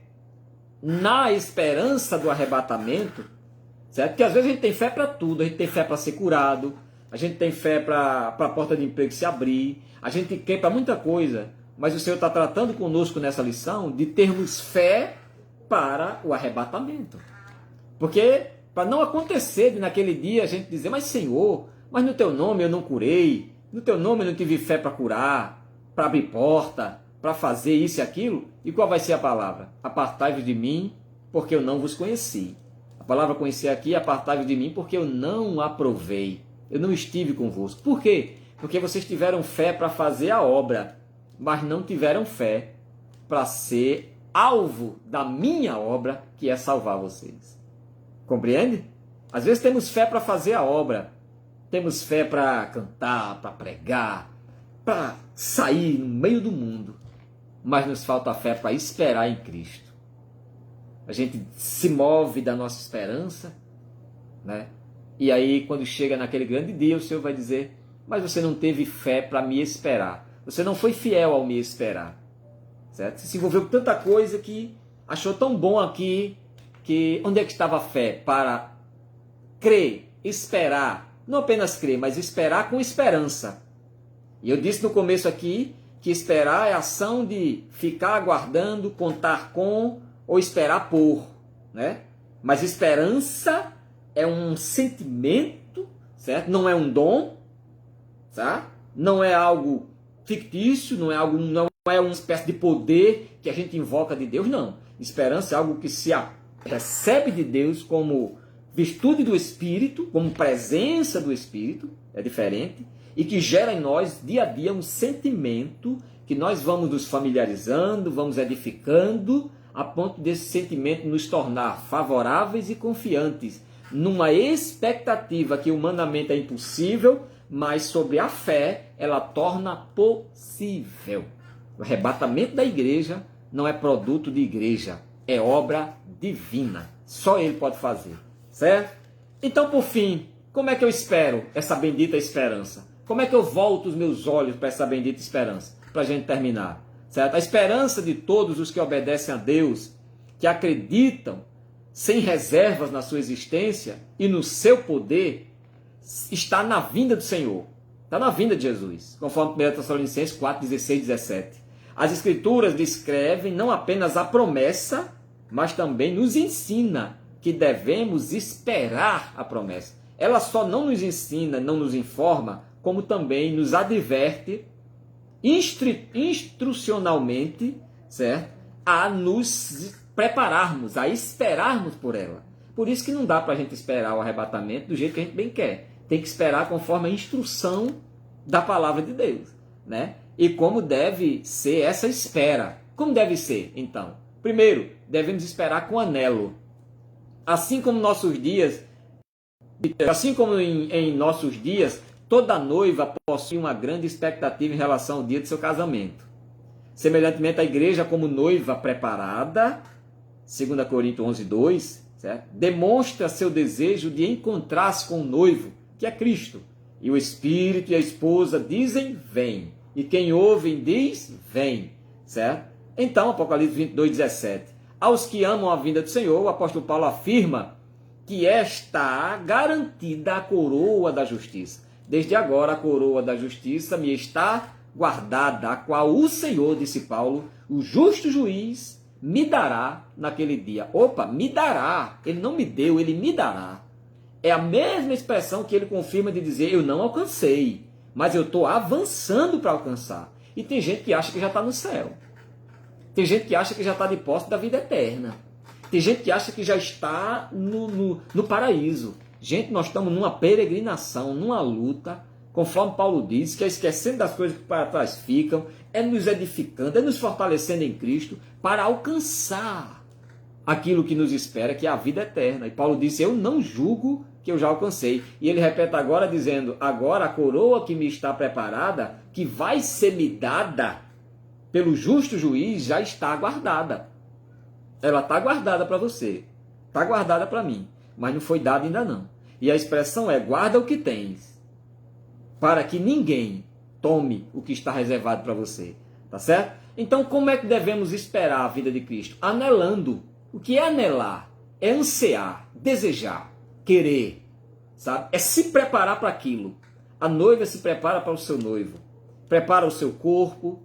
na esperança do arrebatamento, certo? Porque às vezes a gente tem fé para tudo, a gente tem fé para ser curado, a gente tem fé para a porta de emprego se abrir, a gente quer para muita coisa, mas o Senhor está tratando conosco nessa lição de termos fé para o arrebatamento. Porque para não acontecer de naquele dia a gente dizer, mas Senhor, mas no teu nome eu não curei, no teu nome eu não tive fé para curar, para abrir porta, para fazer isso e aquilo. E qual vai ser a palavra? Apartai-vos de mim, porque eu não vos conheci. A palavra conhecer aqui é apartai-vos de mim, porque eu não aprovei. Eu não estive convosco. Por quê? Porque vocês tiveram fé para fazer a obra, mas não tiveram fé para ser alvo da minha obra, que é salvar vocês. Compreende? Às vezes temos fé para fazer a obra, temos fé para cantar, para pregar, para sair no meio do mundo, mas nos falta fé para esperar em Cristo. A gente se move da nossa esperança, né? E aí quando chega naquele grande dia, o Senhor vai dizer, mas você não teve fé para me esperar, você não foi fiel ao me esperar, certo? Você se envolveu com tanta coisa que achou tão bom aqui, que onde é que estava a fé para crer, esperar, não apenas crer, mas esperar com esperança. E eu disse no começo aqui que esperar é a ação de ficar aguardando, contar com ou esperar por, né? Mas esperança é um sentimento, certo? Não é um dom, tá? Não é algo fictício, não é uma espécie de poder que a gente invoca de Deus, não. Esperança é algo que se recebe de Deus como virtude do Espírito, como presença do Espírito, é diferente, e que gera em nós, dia a dia, um sentimento que nós vamos nos familiarizando, vamos edificando, a ponto desse sentimento nos tornar favoráveis e confiantes, numa expectativa que humanamente é impossível, mas sobre a fé ela torna possível. O arrebatamento da igreja não é produto de igreja, é obra divina. Só Ele pode fazer, certo? Então, por fim, como é que eu espero essa bendita esperança? Como é que eu volto os meus olhos para essa bendita esperança? Para a gente terminar, certo? A esperança de todos os que obedecem a Deus, que acreditam sem reservas na sua existência e no seu poder, está na vinda do Senhor, está na vinda de Jesus, conforme 1 Tessalonicenses 4, 16, 17. As Escrituras descrevem não apenas a promessa, mas também nos ensina que devemos esperar a promessa. Ela só não nos ensina, não nos informa, como também nos adverte instrucionalmente, certo? A nos prepararmos, a esperarmos por ela. Por isso que não dá para a gente esperar o arrebatamento do jeito que a gente bem quer. Tem que esperar conforme a instrução da palavra de Deus, né? E como deve ser essa espera? Como deve ser, então? Primeiro, devemos esperar com anelo. Assim como em nossos dias, toda noiva possui uma grande expectativa em relação ao dia de seu casamento. Semelhantemente, a igreja como noiva preparada, 2 Coríntios 11, 2, certo? Demonstra seu desejo de encontrar-se com o noivo, que é Cristo. E o Espírito e a esposa dizem, vem. E quem ouve diz, vem. Certo? Então, Apocalipse 22, 17. Aos que amam a vinda do Senhor, o apóstolo Paulo afirma que está garantida a coroa da justiça. Desde agora a coroa da justiça me está guardada, a qual o Senhor, disse Paulo, o justo juiz, me dará naquele dia. Opa, me dará. Ele não me deu, ele me dará. É a mesma expressão que ele confirma de dizer, eu não alcancei, mas eu estou avançando para alcançar. E tem gente que acha que já está no céu. Tem gente que acha que já está de posse da vida eterna. Tem gente que acha que já está no paraíso. Gente, nós estamos numa peregrinação, numa luta conforme Paulo diz, que é esquecendo das coisas que para trás ficam, é nos edificando, é nos fortalecendo em Cristo para alcançar aquilo que nos espera, que é a vida eterna. E Paulo disse, eu não julgo que eu já alcancei. E ele repete agora dizendo, agora a coroa que me está preparada, que vai ser me dada pelo justo juiz, já está guardada. Ela está guardada para você, está guardada para mim, mas não foi dada ainda não. E a expressão é, guarda o que tens, para que ninguém tome o que está reservado para você. Tá certo? Então, como é que devemos esperar a vida de Cristo? Anelando. O que é anelar? É ansiar, desejar, querer, sabe? É se preparar para aquilo. A noiva se prepara para o seu noivo. Prepara o seu corpo,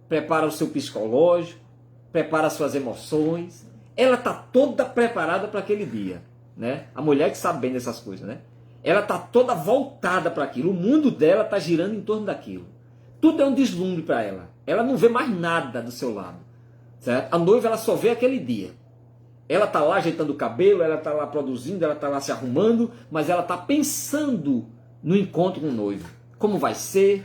prepara o seu psicológico, prepara as suas emoções. Ela está toda preparada para aquele dia, né? A mulher que sabe bem dessas coisas, né? Ela está toda voltada para aquilo. O mundo dela está girando em torno daquilo. Tudo é um deslumbre para ela. Ela não vê mais nada do seu lado, certo? A noiva ela só vê aquele dia. Ela está lá ajeitando o cabelo, ela está lá produzindo, ela está lá se arrumando, mas ela está pensando no encontro com o noivo. Como vai ser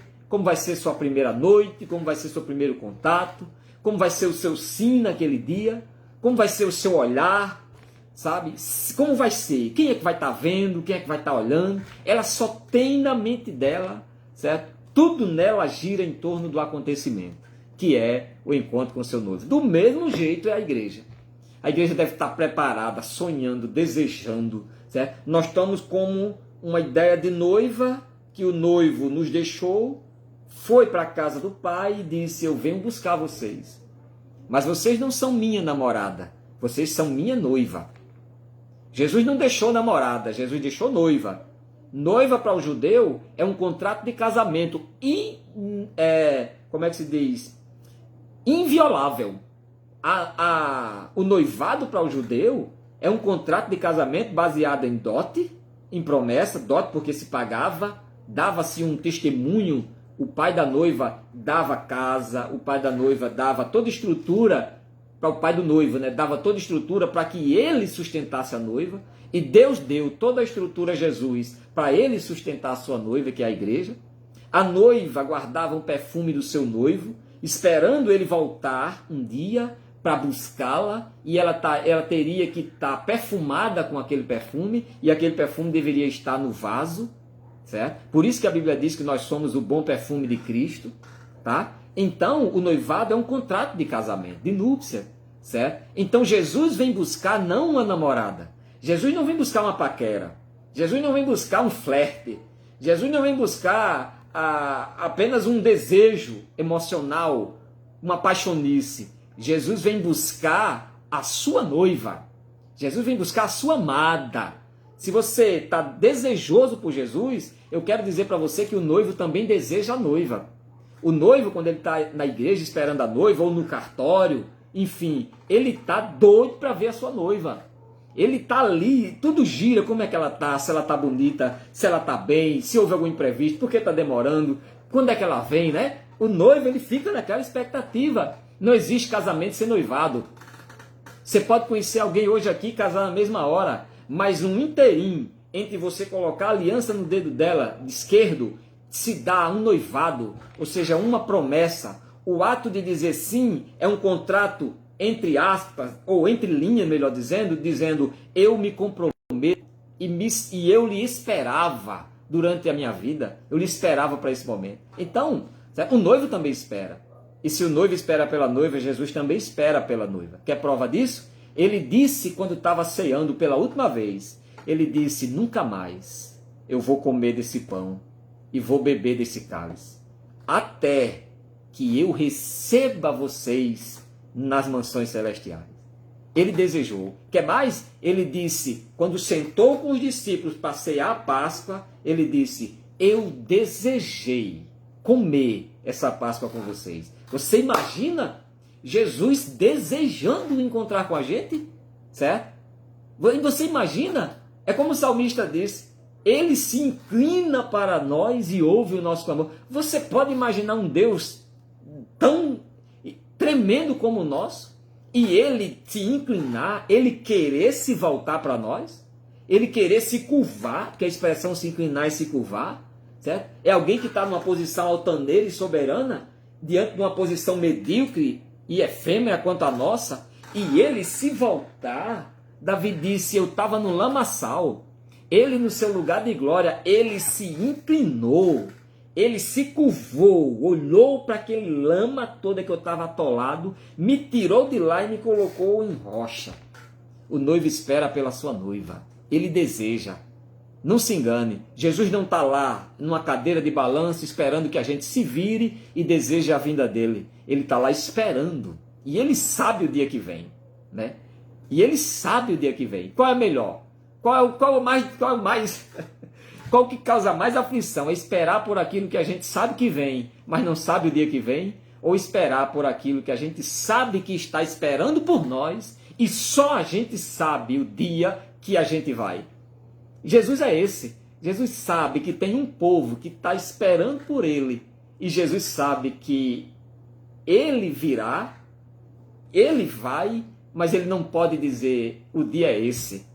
sua primeira noite, como vai ser seu primeiro contato, como vai ser o seu sim naquele dia, como vai ser o seu olhar, sabe? Como vai ser? Quem é que vai estar vendo? Quem é que vai estar olhando? Ela só tem na mente dela, certo? Tudo nela gira em torno do acontecimento, que é o encontro com o seu noivo. Do mesmo jeito é a igreja. A igreja deve estar preparada, sonhando, desejando, certo? Nós estamos como uma ideia de noiva, que o noivo nos deixou, foi para a casa do pai e disse, eu venho buscar vocês. Mas vocês não são minha namorada, vocês são minha noiva. Jesus não deixou namorada, Jesus deixou noiva. Noiva para o judeu é um contrato de casamento como é que se diz? Inviolável. O noivado para o judeu é um contrato de casamento baseado em dote, em promessa, dote porque se pagava, dava-se um testemunho, o pai da noiva dava casa, o pai da noiva dava toda estrutura para o pai do noivo, né? Dava toda estrutura para que ele sustentasse a noiva, e Deus deu toda a estrutura a Jesus para ele sustentar a sua noiva, que é a igreja. A noiva guardava um perfume do seu noivo, esperando ele voltar um dia para buscá-la, e ela teria que estar perfumada com aquele perfume, e aquele perfume deveria estar no vaso, certo? Por isso que a Bíblia diz que nós somos o bom perfume de Cristo, tá? Então, o noivado é um contrato de casamento, de núpcia, certo? Então, Jesus vem buscar não uma namorada, Jesus não vem buscar uma paquera, Jesus não vem buscar um flerte, Jesus não vem buscar apenas um desejo emocional, uma paixonice. Jesus vem buscar a sua noiva. Jesus vem buscar a sua amada. Se você está desejoso por Jesus, eu quero dizer para você que o noivo também deseja a noiva. O noivo, quando ele está na igreja esperando a noiva, ou no cartório, enfim, ele está doido para ver a sua noiva. Ele está ali, tudo gira, como é que ela está, se ela está bonita, se ela está bem, se houve algum imprevisto, por que está demorando, quando é que ela vem, né? O noivo, ele fica naquela expectativa. Não existe casamento sem noivado. Você pode conhecer alguém hoje aqui e casar na mesma hora, mas um inteirinho entre você colocar a aliança no dedo dela, de esquerdo, se dá um noivado, ou seja, uma promessa. O ato de dizer sim é um contrato, entre aspas, ou entre linhas, melhor dizendo, eu me comprometo e eu lhe esperava durante a minha vida, eu lhe esperava para esse momento. Então, o noivo também espera. E se o noivo espera pela noiva, Jesus também espera pela noiva. Quer prova disso? Ele disse quando estava ceando pela última vez, ele disse, nunca mais eu vou comer desse pão e vou beber desse cálice, até que eu receba vocês nas mansões celestiais. Ele desejou. Quer mais? Ele disse, quando sentou com os discípulos para cear a Páscoa, ele disse, eu desejei comer essa Páscoa com vocês. Você imagina Jesus desejando encontrar com a gente? Certo? Você imagina? É como o salmista disse, ele se inclina para nós e ouve o nosso clamor. Você pode imaginar um Deus tão tremendo como o nosso, e ele se inclinar, ele querer se voltar para nós, ele querer se curvar, que é a expressão se inclinar e se curvar, certo? É alguém que está numa posição altaneira e soberana, diante de uma posição medíocre e efêmera quanto a nossa, e ele se voltar. Davi disse, eu estava no lamaçal. Ele, no seu lugar de glória, ele se inclinou, ele se curvou, olhou para aquele lama toda que eu estava atolado, me tirou de lá e me colocou em rocha. O noivo espera pela sua noiva, ele deseja. Não se engane, Jesus não está lá numa cadeira de balanço esperando que a gente se vire e deseje a vinda dele. Ele está lá esperando e ele sabe o dia que vem, né? E ele sabe o dia que vem. Qual é melhor? Qual que causa mais aflição? É esperar por aquilo que a gente sabe que vem, mas não sabe o dia que vem? Ou esperar por aquilo que a gente sabe que está esperando por nós e só a gente sabe o dia que a gente vai? Jesus é esse. Jesus sabe que tem um povo que está esperando por ele. E Jesus sabe que ele virá, ele vai, mas ele não pode dizer o dia é esse.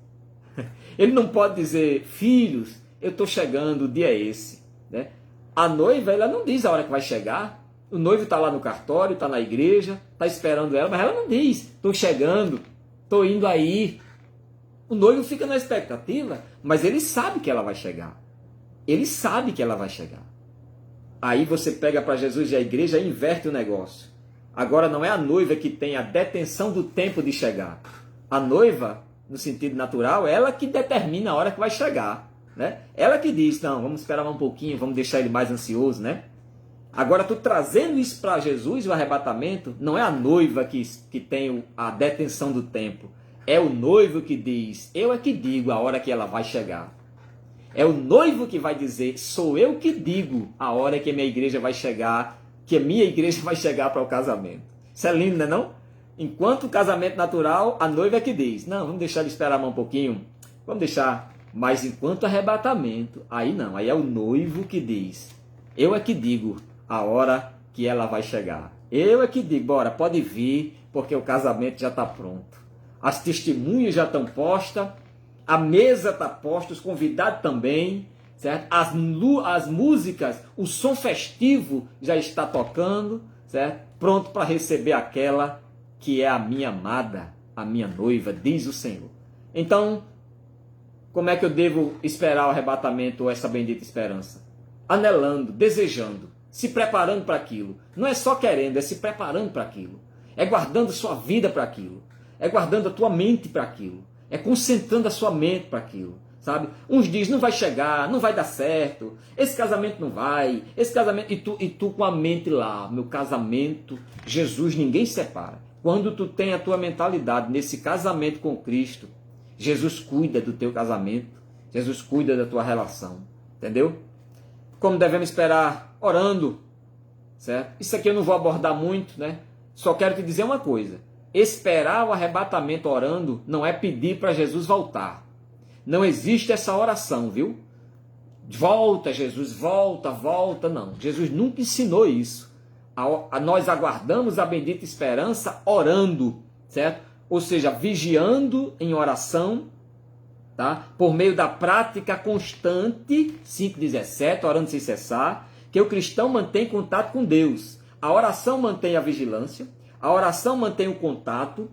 Ele não pode dizer, filhos, eu estou chegando, o dia é esse. Né? A noiva, ela não diz a hora que vai chegar. O noivo está lá no cartório, está na igreja, está esperando ela, mas ela não diz, estou chegando, estou indo aí. O noivo fica na expectativa, mas ele sabe que ela vai chegar. Ele sabe que ela vai chegar. Aí você pega para Jesus e a igreja e inverte o negócio. Agora não é a noiva que tem a detenção do tempo de chegar. A noiva, no sentido natural, é ela que determina a hora que vai chegar. Né? Ela que diz, não, vamos esperar um pouquinho, vamos deixar ele mais ansioso. Né? Agora, tu trazendo isso para Jesus, o arrebatamento, não é a noiva que tem a detenção do tempo. É o noivo que diz, eu é que digo a hora que ela vai chegar. É o noivo que vai dizer, sou eu que digo a hora que a minha igreja vai chegar, que a minha igreja vai chegar para o casamento. Isso é lindo, não é não? Enquanto o casamento natural, a noiva é que diz, não, vamos deixar ele esperar mais um pouquinho, vamos deixar. Mas enquanto arrebatamento, aí não, aí é o noivo que diz, eu é que digo a hora que ela vai chegar. Eu é que digo, bora, pode vir, porque o casamento já está pronto. As testemunhas já estão postas, a mesa está posta, os convidados também, certo? As músicas, o som festivo já está tocando, certo? Pronto para receber aquela que é a minha amada, a minha noiva, diz o Senhor. Então, como é que eu devo esperar o arrebatamento ou essa bendita esperança? Anelando, desejando, se preparando para aquilo. Não é só querendo, é se preparando para aquilo. É guardando sua vida para aquilo. É guardando a tua mente para aquilo. É concentrando a sua mente para aquilo. Sabe? Uns dizem, não vai chegar, não vai dar certo, esse casamento não vai, esse casamento... E tu com a mente lá, meu casamento, Jesus ninguém separa. Quando tu tem a tua mentalidade nesse casamento com Cristo, Jesus cuida do teu casamento, Jesus cuida da tua relação. Entendeu? Como devemos esperar? Orando. Certo? Isso aqui eu não vou abordar muito, né? Só quero te dizer uma coisa. Esperar o arrebatamento orando não é pedir para Jesus voltar. Não existe essa oração, viu? Volta, Jesus, volta, volta. Não, Jesus nunca ensinou isso. Nós aguardamos a bendita esperança orando, certo? Ou seja, vigiando em oração, tá? Por meio da prática constante, 5:17, orando sem cessar, que o cristão mantém contato com Deus. A oração mantém a vigilância, a oração mantém o contato,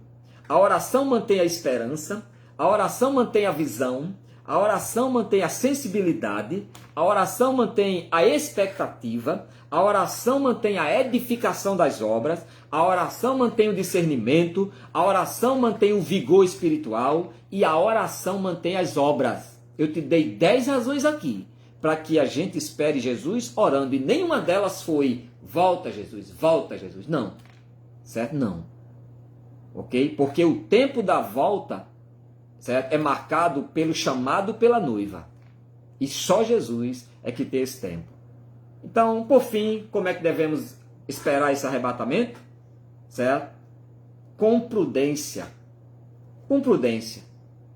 a oração mantém a esperança, a oração mantém a visão, a oração mantém a sensibilidade, a oração mantém a expectativa, a oração mantém a edificação das obras, a oração mantém o discernimento, a oração mantém o vigor espiritual e a oração mantém as obras. Eu te dei 10 razões aqui para que a gente espere Jesus orando e nenhuma delas foi volta Jesus, não. Certo? Não. Ok? Porque o tempo da volta, certo, é marcado pelo chamado pela noiva. E só Jesus é que tem esse tempo. Então, por fim, como é que devemos esperar esse arrebatamento? Certo? Com prudência. Com prudência.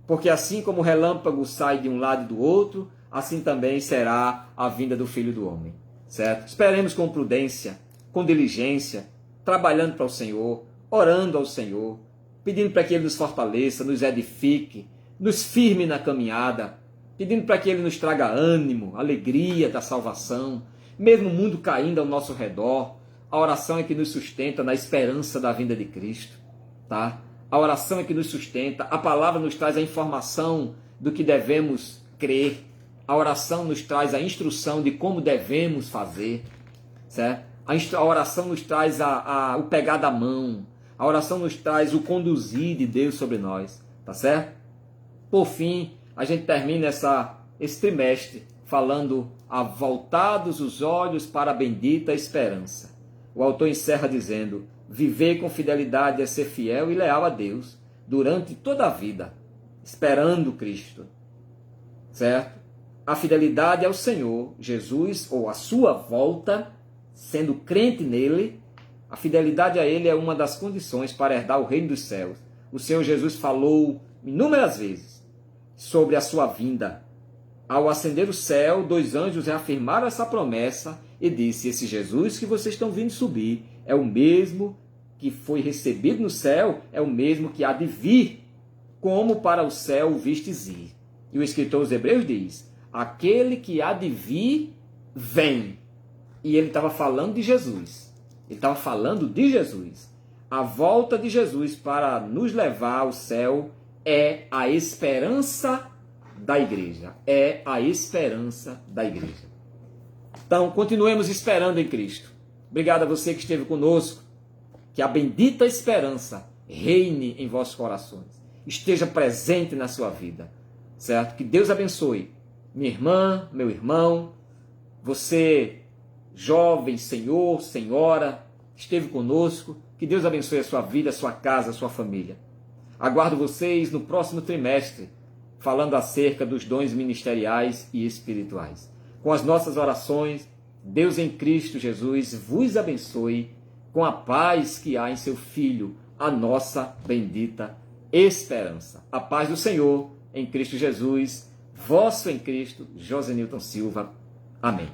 Porque assim como o relâmpago sai de um lado e do outro, assim também será a vinda do Filho do Homem. Certo? Esperemos com prudência, com diligência, trabalhando para o Senhor, orando ao Senhor, pedindo para que Ele nos fortaleça, nos edifique, nos firme na caminhada, pedindo para que Ele nos traga ânimo, alegria da salvação, mesmo o mundo caindo ao nosso redor. A oração é que nos sustenta na esperança da vinda de Cristo, tá? A oração é que nos sustenta, a palavra nos traz a informação do que devemos crer, a oração nos traz a instrução de como devemos fazer, certo? A oração nos traz o pegar da mão, a oração nos traz o conduzir de Deus sobre nós, tá certo? Por fim, a gente termina esse trimestre falando voltados os olhos para a bendita esperança. O autor encerra dizendo: viver com fidelidade é ser fiel e leal a Deus durante toda a vida, esperando Cristo, certo? A fidelidade ao Senhor Jesus, ou a sua volta, sendo crente nele, a fidelidade a ele é uma das condições para herdar o reino dos céus. O Senhor Jesus falou inúmeras vezes sobre a sua vinda. Ao ascender o céu, 2 anjos reafirmaram essa promessa e disse: esse Jesus que vocês estão vendo subir é o mesmo que foi recebido no céu, é o mesmo que há de vir, como para o céu o vistes ir. E o escritor aos Hebreus diz: aquele que há de vir, vem. E ele estava falando de Jesus. Ele estava falando de Jesus. A volta de Jesus para nos levar ao céu é a esperança da igreja. É a esperança da igreja. Então, continuemos esperando em Cristo. Obrigado a você que esteve conosco. Que a bendita esperança reine em vossos corações. Esteja presente na sua vida. Certo? Que Deus abençoe. Minha irmã, meu irmão, você, jovem, senhor, senhora, esteve conosco. Que Deus abençoe a sua vida, a sua casa, a sua família. Aguardo vocês no próximo trimestre, falando acerca dos dons ministeriais e espirituais. Com as nossas orações, Deus em Cristo Jesus vos abençoe com a paz que há em seu Filho, a nossa bendita esperança. A paz do Senhor em Cristo Jesus, vosso em Cristo, Josenilton Silva. Amém.